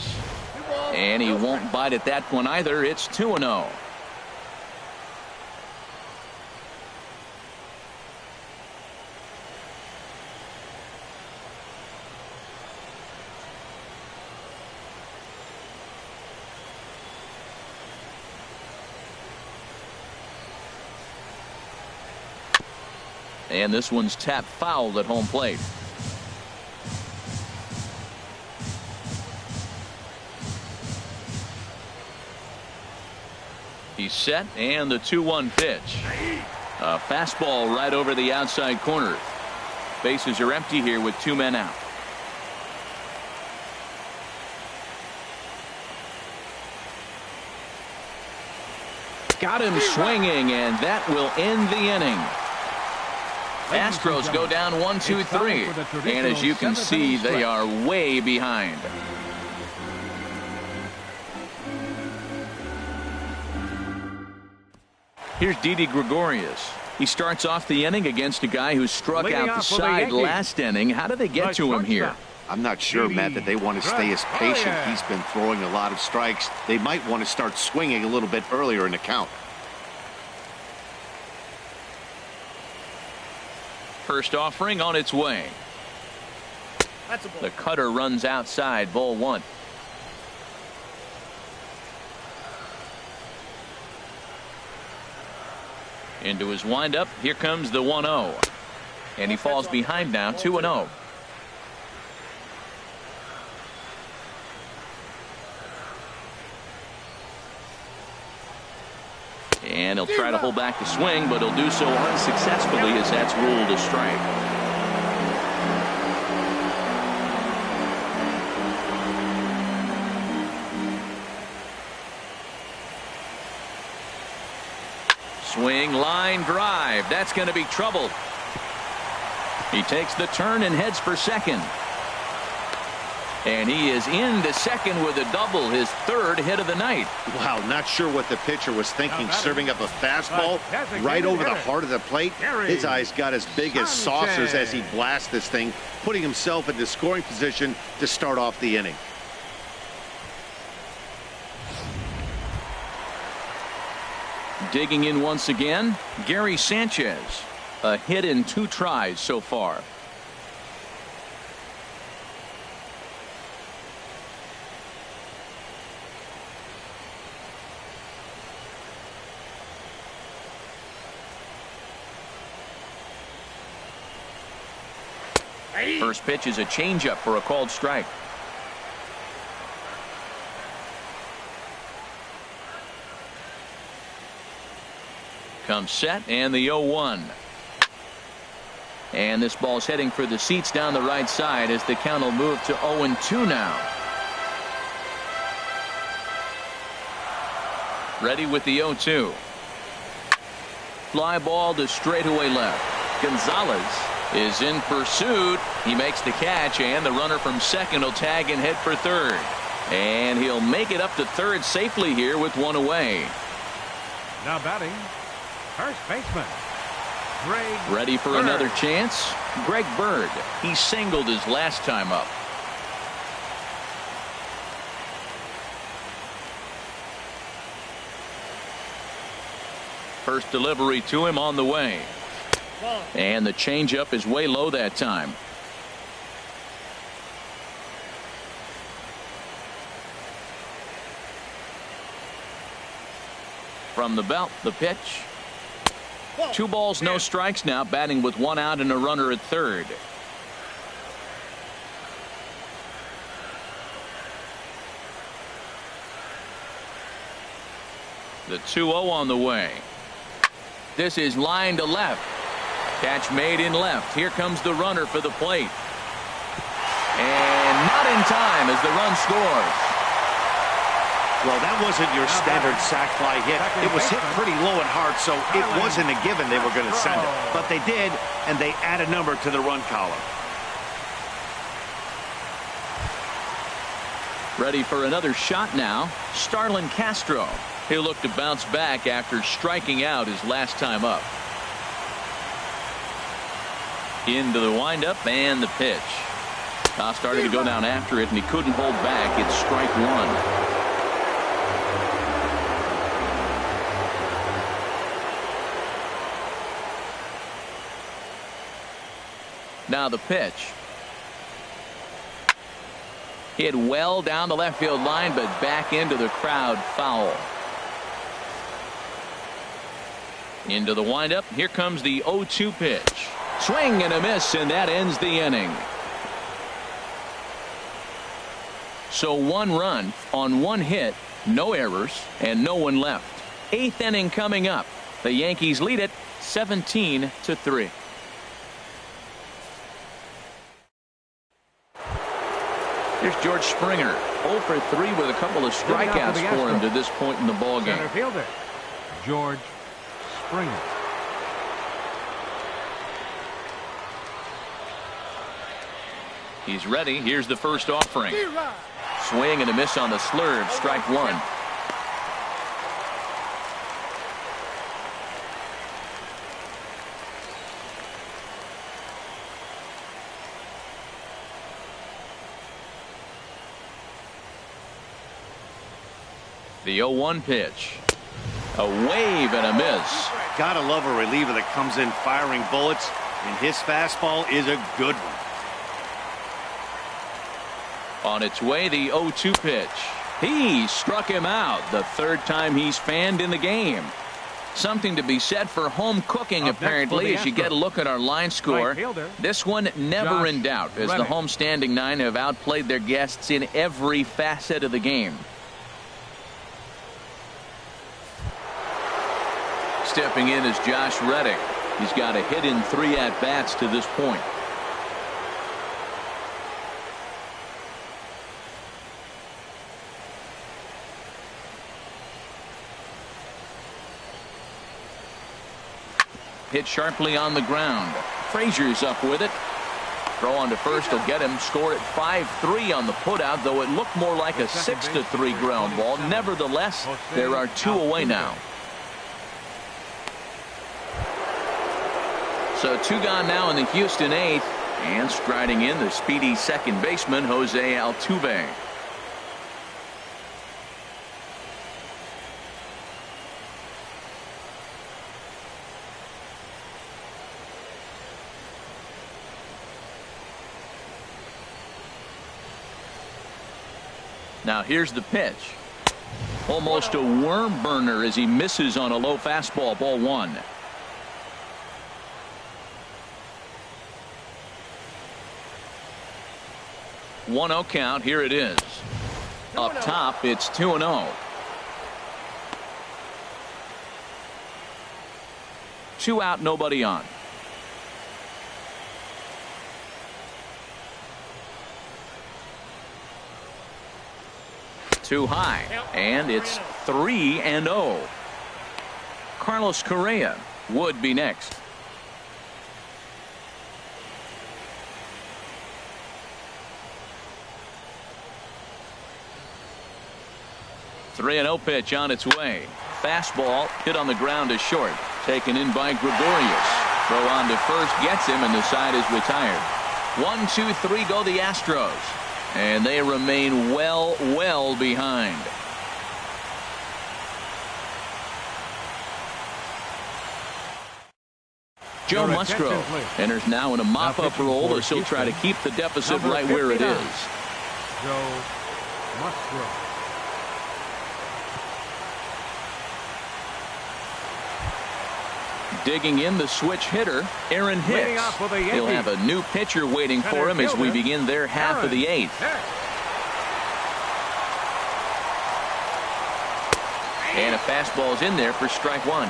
And he won't bite at that one either. It's 2-0. And this one's tapped foul at home plate. He's set, and the 2-1 pitch. A fastball right over the outside corner. Bases are empty here with 2 men out. Got him swinging, and that will end the inning. Astros go down 1-2-3, and as you can see, they are way behind. Here's Didi Gregorius. He starts off the inning against a guy who struck out the side last inning. How do they get to him here? I'm not sure, Matt, that they want to stay as patient. He's been throwing a lot of strikes. They might want to start swinging a little bit earlier in the count. First offering on its way. The cutter runs outside, ball 1. Into his windup, here comes the 1-0. And he falls behind now, 2-0. And he'll try to hold back the swing, but he'll do so unsuccessfully as that's ruled a strike. Swing, line drive. That's going to be trouble. He takes the turn and heads for second. And he is into second with a double, his 3rd hit of the night. Wow, not sure what the pitcher was thinking, serving up a fastball right over the heart of the plate. His eyes got as big as saucers as he blasts this thing, putting himself into scoring position to start off the inning. Digging in once again, Gary Sanchez. A hit in 2 tries so far. First pitch is a changeup for a called strike. Comes set and the 0-1. And this ball's heading for the seats down the right side as the count will move to 0-2 now. Ready with the 0-2. Fly ball to straightaway left. Gonzalez is in pursuit. He makes the catch, and the runner from second will tag and head for third. And he'll make it up to third safely here with one away. Now batting, first baseman, Greg Ready for Bird. another chance? Greg Bird. He singled his last time up. First delivery to him on the way. And the changeup is way low that time. From the belt, the pitch. 2 balls, no strikes now, batting with 1 out and a runner at third. The 2-0 on the way. This is line to left. Catch made in left. Here comes the runner for the plate. And not in time as the run scores. Well, that wasn't your standard sac fly hit. It was hit pretty low and hard, so it wasn't a given they were going to send it. But they did, and they add a number to the run column. Ready for another shot now. Starlin Castro. He'll look to bounce back after striking out his last time up. Into the windup and the pitch. Started to go down after it, and he couldn't hold back. It's strike one. Now the pitch. Hit well down the left field line, but back into the crowd, foul. Into the windup. Here comes the 0-2 pitch. Swing and a miss, and that ends the inning. So 1 run on 1 hit, no errors, and no one left. 8th inning coming up. The Yankees lead it 17-3. Here's George Springer, 0 for 3 with a couple of strikeouts for him to this point in the ballgame. Center fielder, George Springer. He's ready. Here's the first offering. Swing and a miss on the slurve. Strike one. The 0-1 pitch. A wave and a miss. Gotta love a reliever that comes in firing bullets, and his fastball is a good one. On its way, the 0-2 pitch. He struck him out, the 3rd time he's fanned in the game. Something to be said for home cooking, apparently, as you get a look at our line score. This one never in doubt, as the home standing 9 have outplayed their guests in every facet of the game. Stepping in is Josh Reddick. He's got a hit in 3 at-bats to this point. Hit sharply on the ground. Frazier's up with it. Throw on to first will get him. Scored at 5-3 on the putout, though it looked more like a 6-3 ground ball. Nevertheless, there are 2 away now. So 2 gone now in the Houston 8th, and striding in the speedy second baseman Jose Altuve. Now here's the pitch. Almost a worm burner as he misses on a low fastball. Ball 1. 1-0 count. Here it is. Up top, it's 2-0. 2 out, nobody on. Too high, and it's 3-0. Carlos Correa would be next. Three 3-0 pitch on its way. Fastball hit on the ground is short. Taken in by Gregorius. Throw on to first gets him, and the side is retired. 1, 2, 3 go the Astros. And they remain well behind. Joe Musgrove enters now in a mop-up role as he'll try to keep the deficit right where it is. Joe Musgrove. Digging in the switch hitter, Aaron Hicks. He'll have a new pitcher waiting for him as we begin their half of the 8th. And a fastball's in there for strike 1.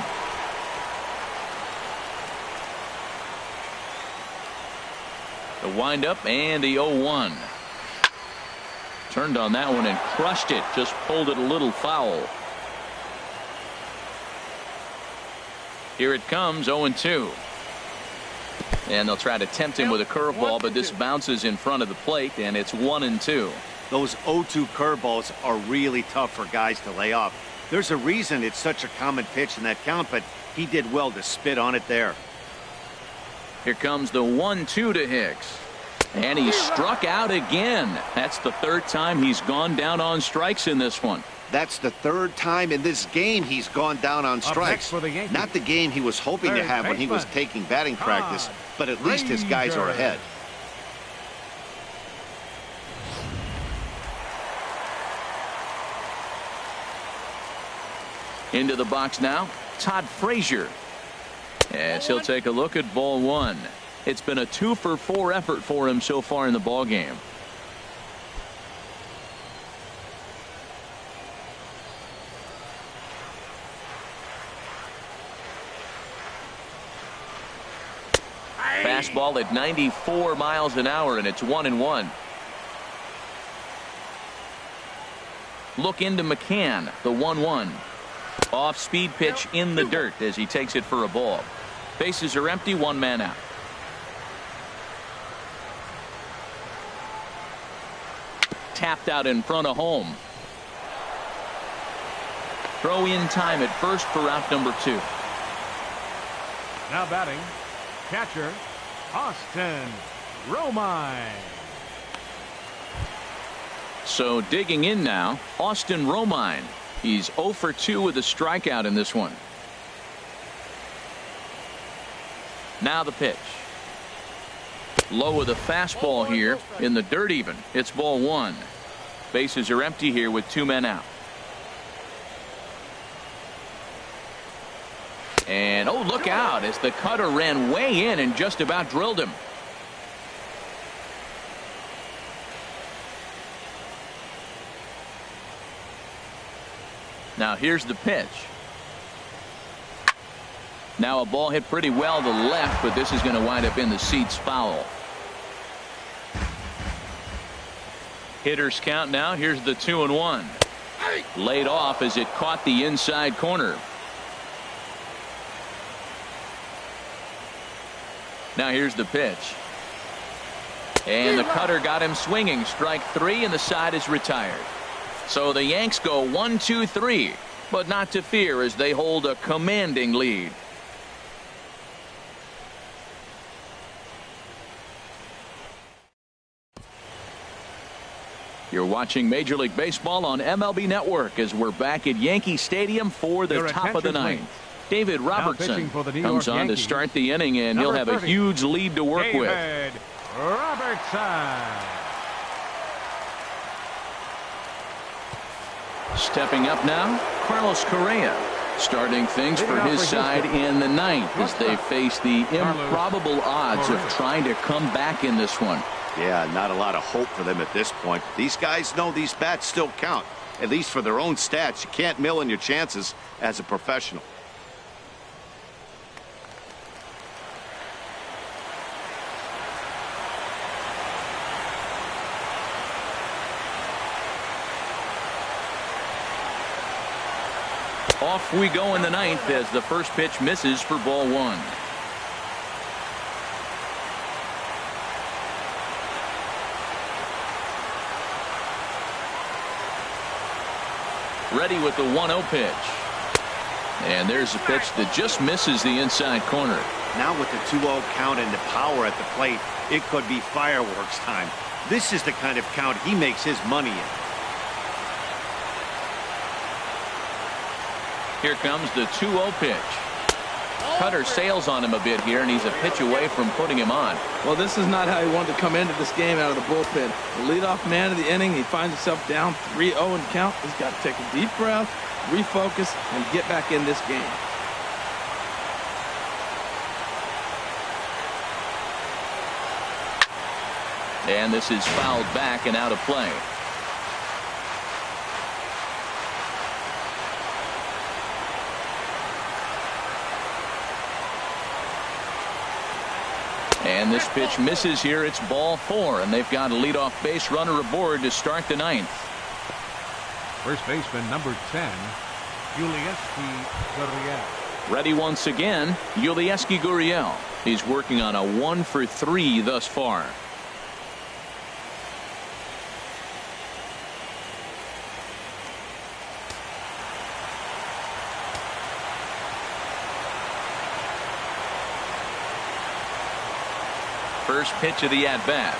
The windup and the 0-1. Turned on that one and crushed it. Just pulled it a little foul. Here it comes, 0-2. And they'll try to tempt him with a curveball, but this bounces in front of the plate, and it's 1-2. Those 0-2 curveballs are really tough for guys to lay off. There's a reason it's such a common pitch in that count, but he did well to spit on it there. Here comes the 1-2 to Hicks. And he struck out again. That's the 3rd time he's gone down on strikes in this one. That's the 3rd time in this game he's gone down on strikes. Not the game he was hoping to have when he was taking batting practice, but at least his guys are ahead. Into the box now, Todd Frazier. As he'll take a look at ball 1. It's been a 2-for-4 effort for him so far in the ballgame. Fastball at 94 miles an hour, and it's 1-1. Look into McCann, the 1-1. Off speed pitch in the dirt as he takes it for a ball. Bases are empty, 1 man out. Tapped out in front of home. Throw in time at first for out number 2. Now batting, catcher Austin Romine. So digging in now, Austin Romine. He's 0 for 2 with a strikeout in this one. Now the pitch. Low with a fastball here in the dirt even. It's ball 1. Bases are empty here with 2 men out. And oh, look out as the cutter ran way in and just about drilled him. Now here's the pitch. Now a ball hit pretty well to left, but this is going to wind up in the seats foul. Hitters count now. Here's the 2-1. Laid off as it caught the inside corner. Now here's the pitch. And the cutter got him swinging. Strike 3, and the side is retired. So the Yanks go 1, 2, 3, but not to fear as they hold a commanding lead. You're watching Major League Baseball on MLB Network as we're back at Yankee Stadium for the top of the 9th. David Robertson comes on to start the inning, and he'll have a huge lead to work with. David Robertson. Stepping up now, Carlos Correa. Starting things for his side in the 9th as they face the improbable odds of trying to come back in this one. Yeah, not a lot of hope for them at this point. These guys know these bats still count, at least for their own stats. You can't mill in your chances as a professional. Off we go in the ninth as the first pitch misses for ball one. Ready with the 1-0 pitch. And there's a pitch that just misses the inside corner. Now with the 2-0 count and the power at the plate, it could be fireworks time. This is the kind of count he makes his money in. Here comes the 2-0 pitch. Cutter sails on him a bit here, and he's a pitch away from putting him on. Well, this is not how he wanted to come into this game out of the bullpen. The leadoff man of the inning, he finds himself down 3-0 in count. He's got to take a deep breath, refocus, and get back in this game. And this is fouled back and out of play. And this pitch misses here. It's ball 4, and they've got a leadoff base runner aboard to start the ninth. First baseman number 10, Yulieski Gurriel. Ready once again, Yulieski Gurriel. He's working on a 1-for-3 thus far. First pitch of the at-bat.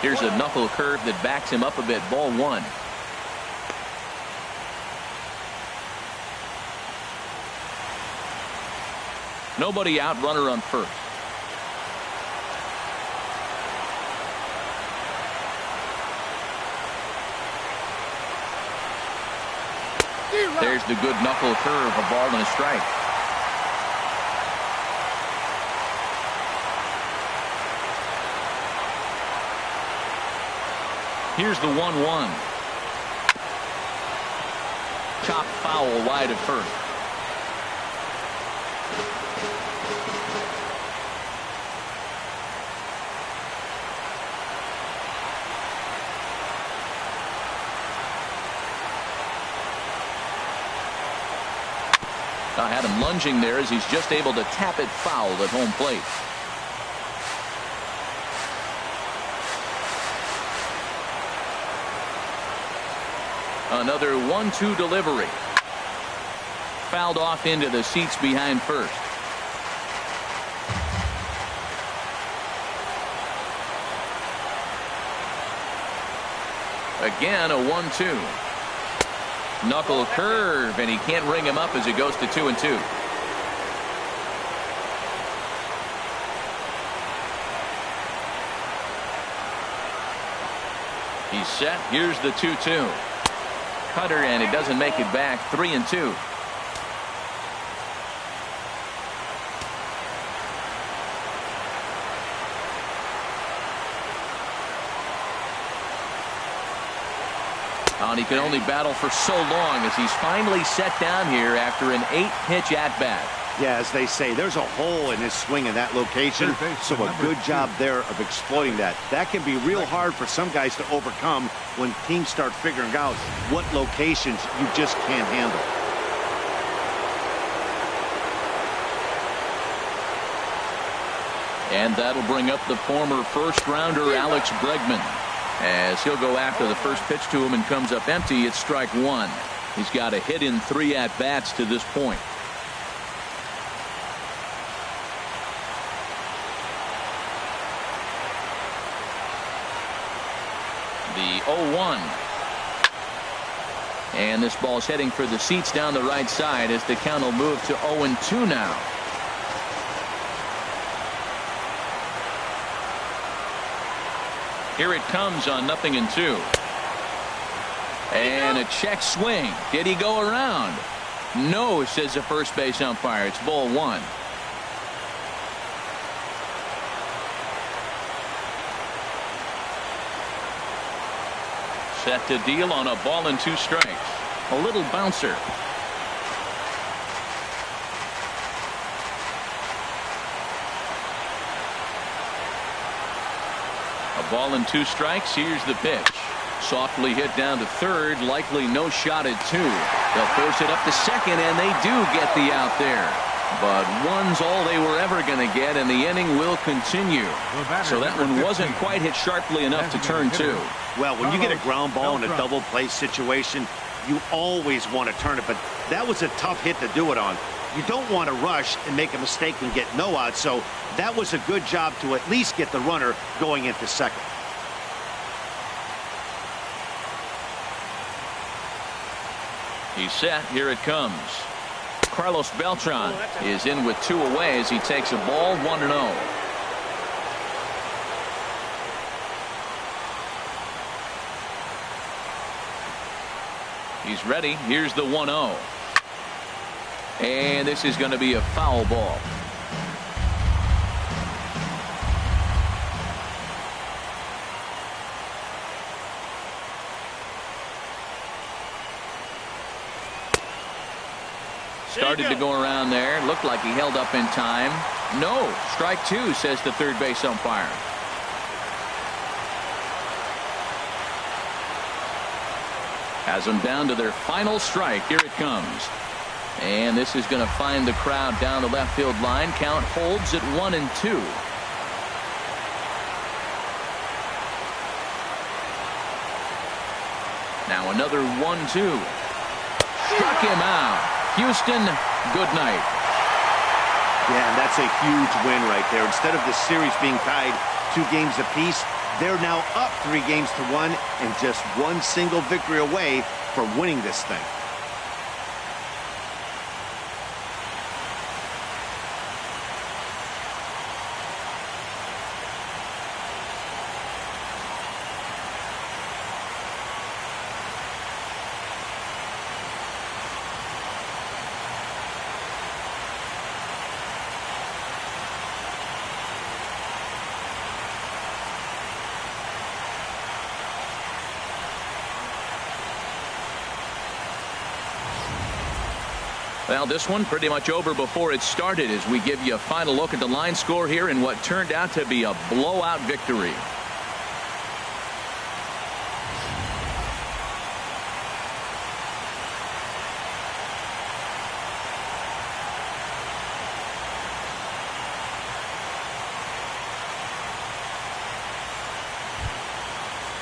Here's a knuckle curve that backs him up a bit. Ball 1. Nobody out, runner on first. There's the good knuckle curve, a ball and a strike. Here's the 1-1. Chop foul wide of first. I had him lunging there as he's just able to tap it foul at home plate. Another 1-2 delivery. Fouled off into the seats behind first. Again, a 1-2. Knuckle curve, and he can't ring him up as it goes to 2-2. He's set. Here's the 2-2. Cutter, and it doesn't make it back. 3-2. And he can only battle for so long as he's finally set down here after an 8-pitch at-bat. Yeah, as they say, there's a hole in his swing in that location, so a good job there of exploiting that. That can be real hard for some guys to overcome when teams start figuring out what locations you just can't handle. And that'll bring up the former first-rounder Alex Bregman, as he'll go after the first pitch to him and comes up empty. It's strike 1. He's got a hit in 3 at-bats to this point. The 0-1. And this ball's heading for the seats down the right side as the count will move to 0-2 now. Here it comes on 0-2. And a check swing. Did he go around? No, says the first base umpire. It's ball 1. Set to deal on a ball and 2 strikes. A little bouncer. A ball and 2 strikes. Here's the pitch. Softly hit down to third. Likely no shot at 2. They'll force it up to second, and they do get the out there. But one's all they were ever going to get, and the inning will continue. So that one wasn't quite hit sharply enough to turn 2. Well, when you get a ground ball in a double play situation, you always want to turn it, but that was a tough hit to do it on. You don't want to rush and make a mistake and get no out, so that was a good job to at least get the runner going into second. He's set. Here it comes. Carlos Beltran is in with 2 away as he takes a ball 1-0. He's ready. Here's the 1-0. And this is going to be a foul ball. Started to go around there. Looked like he held up in time. No. Strike 2, says the third base umpire. Has them down to their final strike. Here it comes. And this is going to find the crowd down the left field line. Count holds at 1-2. Now another 1-2. Struck him out. Houston, good night. Yeah, and that's a huge win right there. Instead of the series being tied 2 games apiece, they're now up 3 games to 1 and just 1 single victory away from winning this thing. Well, this one pretty much over before it started as we give you a final look at the line score here in what turned out to be a blowout victory.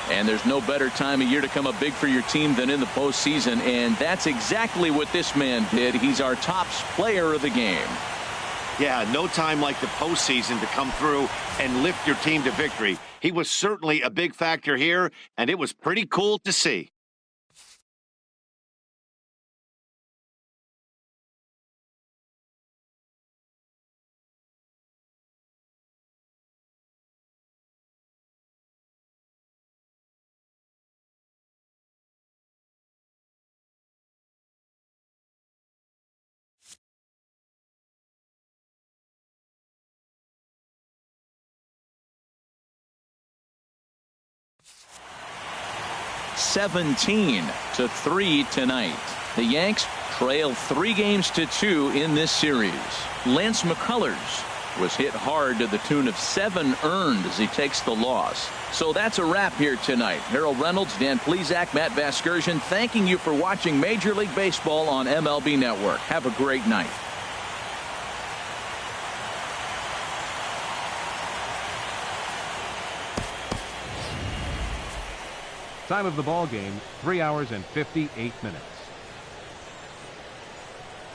And there's no better time of year to come up big for your team than in the postseason, and that's exactly what this man did. He's our top player of the game. Yeah, no time like the postseason to come through and lift your team to victory. He was certainly a big factor here, and it was pretty cool to see. (17-3) tonight. The Yanks trail 3 games to 2 in this series. Lance McCullers was hit hard to the tune of 7 earned as he takes the loss. So that's a wrap here tonight. Harold Reynolds, Dan Plesac, Matt Vasgersian, thanking you for watching Major League Baseball on MLB Network. Have a great night. Time of the ball game, 3 hours and 58 minutes.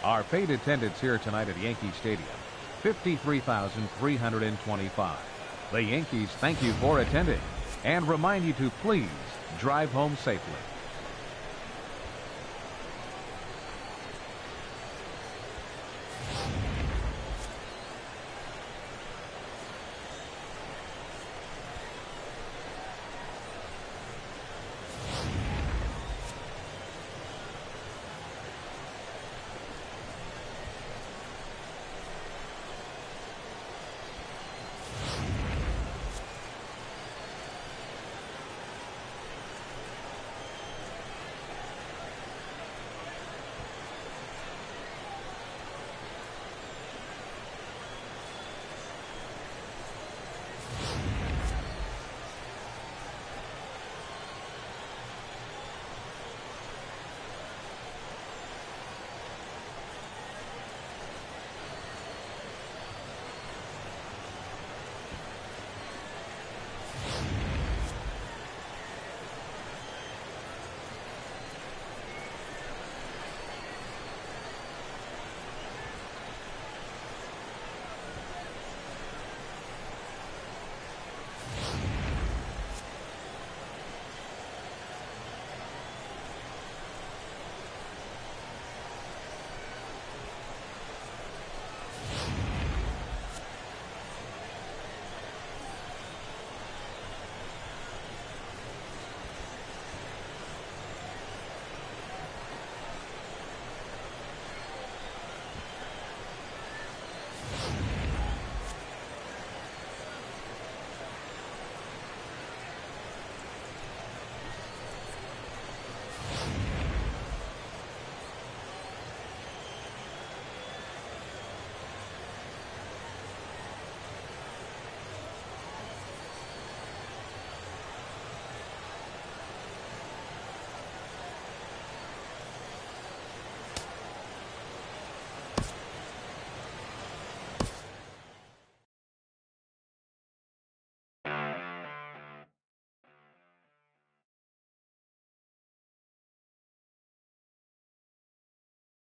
Our paid attendance here tonight at Yankee Stadium, 53,325. The Yankees thank you for attending and remind you to please drive home safely.